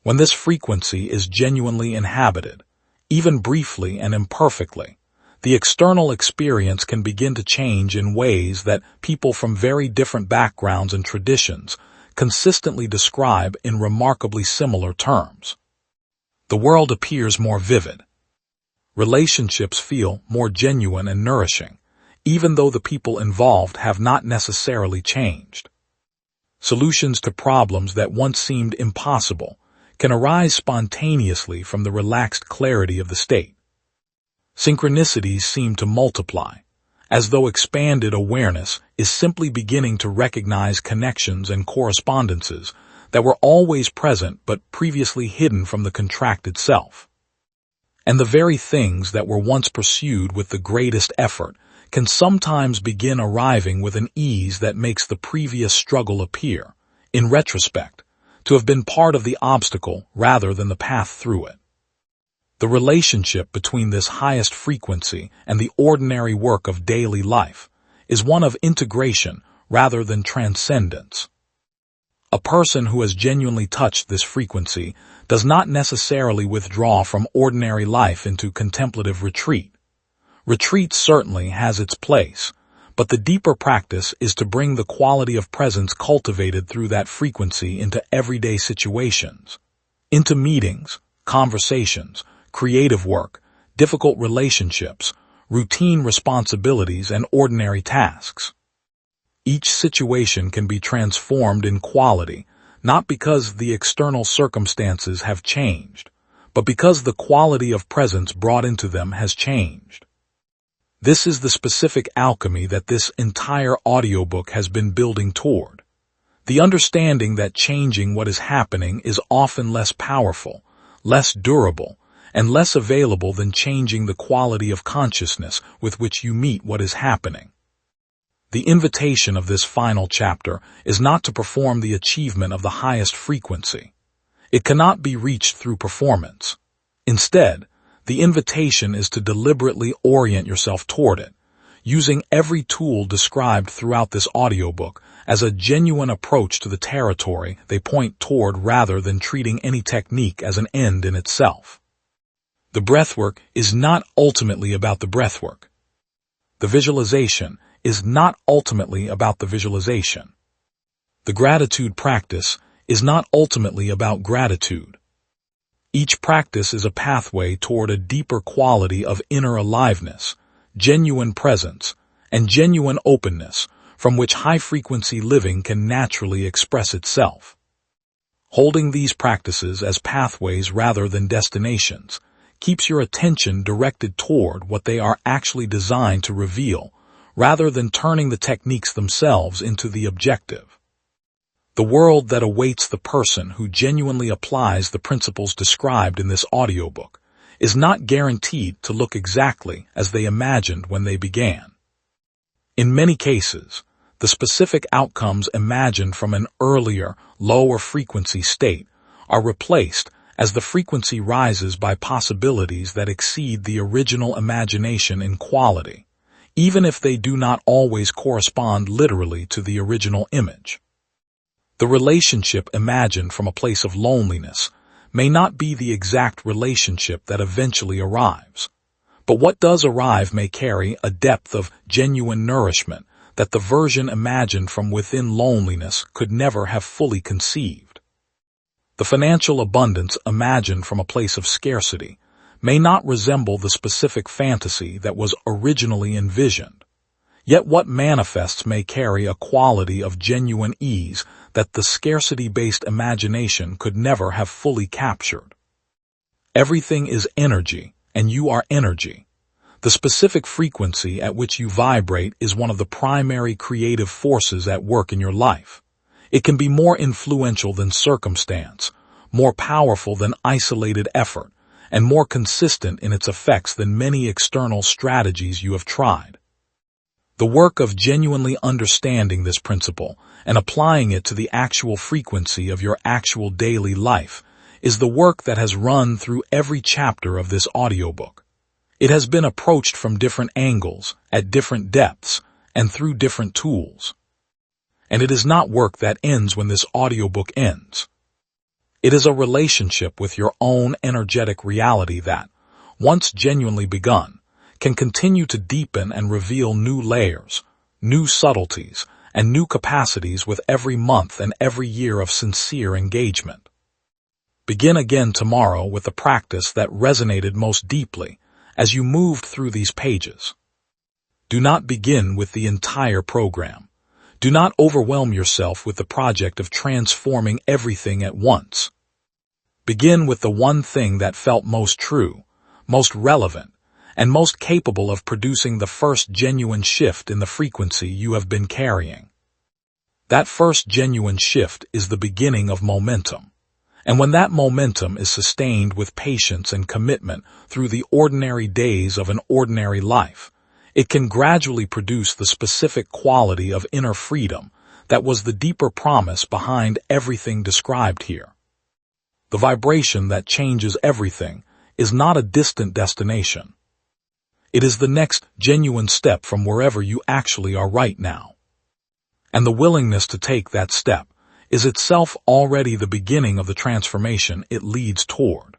When this frequency is genuinely inhabited, even briefly and imperfectly, the external experience can begin to change in ways that people from very different backgrounds and traditions consistently describe in remarkably similar terms. The world appears more vivid. Relationships feel more genuine and nourishing, even though the people involved have not necessarily changed. Solutions to problems that once seemed impossible can arise spontaneously from the relaxed clarity of the state. Synchronicities seem to multiply, as though expanded awareness is simply beginning to recognize connections and correspondences that were always present but previously hidden from the contracted self. And the very things that were once pursued with the greatest effort can sometimes begin arriving with an ease that makes the previous struggle appear, in retrospect, to have been part of the obstacle rather than the path through it. The relationship between this highest frequency and the ordinary work of daily life is one of integration rather than transcendence. A person who has genuinely touched this frequency does not necessarily withdraw from ordinary life into contemplative retreat. Retreat certainly has its place, but the deeper practice is to bring the quality of presence cultivated through that frequency into everyday situations, into meetings, conversations, creative work, difficult relationships, routine responsibilities, and ordinary tasks. Each situation can be transformed in quality, not because the external circumstances have changed, but because the quality of presence brought into them has changed. This is the specific alchemy that this entire audiobook has been building toward. The understanding that changing what is happening is often less powerful, less durable, and less available than changing the quality of consciousness with which you meet what is happening. The invitation of this final chapter is not to perform the achievement of the highest frequency. It cannot be reached through performance. Instead, the invitation is to deliberately orient yourself toward it, using every tool described throughout this audiobook as a genuine approach to the territory they point toward rather than treating any technique as an end in itself. The breathwork is not ultimately about the breathwork. The visualization is not ultimately about the visualization. The gratitude practice is not ultimately about gratitude. Each practice is a pathway toward a deeper quality of inner aliveness, genuine presence, and genuine openness from which high-frequency living can naturally express itself. Holding these practices as pathways rather than destinations keeps your attention directed toward what they are actually designed to reveal, rather than turning the techniques themselves into the objective. The world that awaits the person who genuinely applies the principles described in this audiobook is not guaranteed to look exactly as they imagined when they began. In many cases, the specific outcomes imagined from an earlier, lower frequency state are replaced as the frequency rises by possibilities that exceed the original imagination in quality, even if they do not always correspond literally to the original image. The relationship imagined from a place of loneliness may not be the exact relationship that eventually arrives, but what does arrive may carry a depth of genuine nourishment that the version imagined from within loneliness could never have fully conceived. The financial abundance imagined from a place of scarcity may not resemble the specific fantasy that was originally envisioned, yet what manifests may carry a quality of genuine ease that the scarcity-based imagination could never have fully captured. Everything is energy, and you are energy. The specific frequency at which you vibrate is one of the primary creative forces at work in your life. It can be more influential than circumstance, more powerful than isolated effort, and more consistent in its effects than many external strategies you have tried. The work of genuinely understanding this principle and applying it to the actual frequency of your actual daily life is the work that has run through every chapter of this audiobook. It has been approached from different angles, at different depths, and through different tools. And it is not work that ends when this audiobook ends. It is a relationship with your own energetic reality that, once genuinely begun, can continue to deepen and reveal new layers, new subtleties, and new capacities with every month and every year of sincere engagement. Begin again tomorrow with the practice that resonated most deeply as you moved through these pages. Do not begin with the entire program. Do not overwhelm yourself with the project of transforming everything at once. Begin with the one thing that felt most true, most relevant, and most capable of producing the first genuine shift in the frequency you have been carrying. That first genuine shift is the beginning of momentum, and when that momentum is sustained with patience and commitment through the ordinary days of an ordinary life, it can gradually produce the specific quality of inner freedom that was the deeper promise behind everything described here. The vibration that changes everything is not a distant destination. It is the next genuine step from wherever you actually are right now. And the willingness to take that step is itself already the beginning of the transformation it leads toward.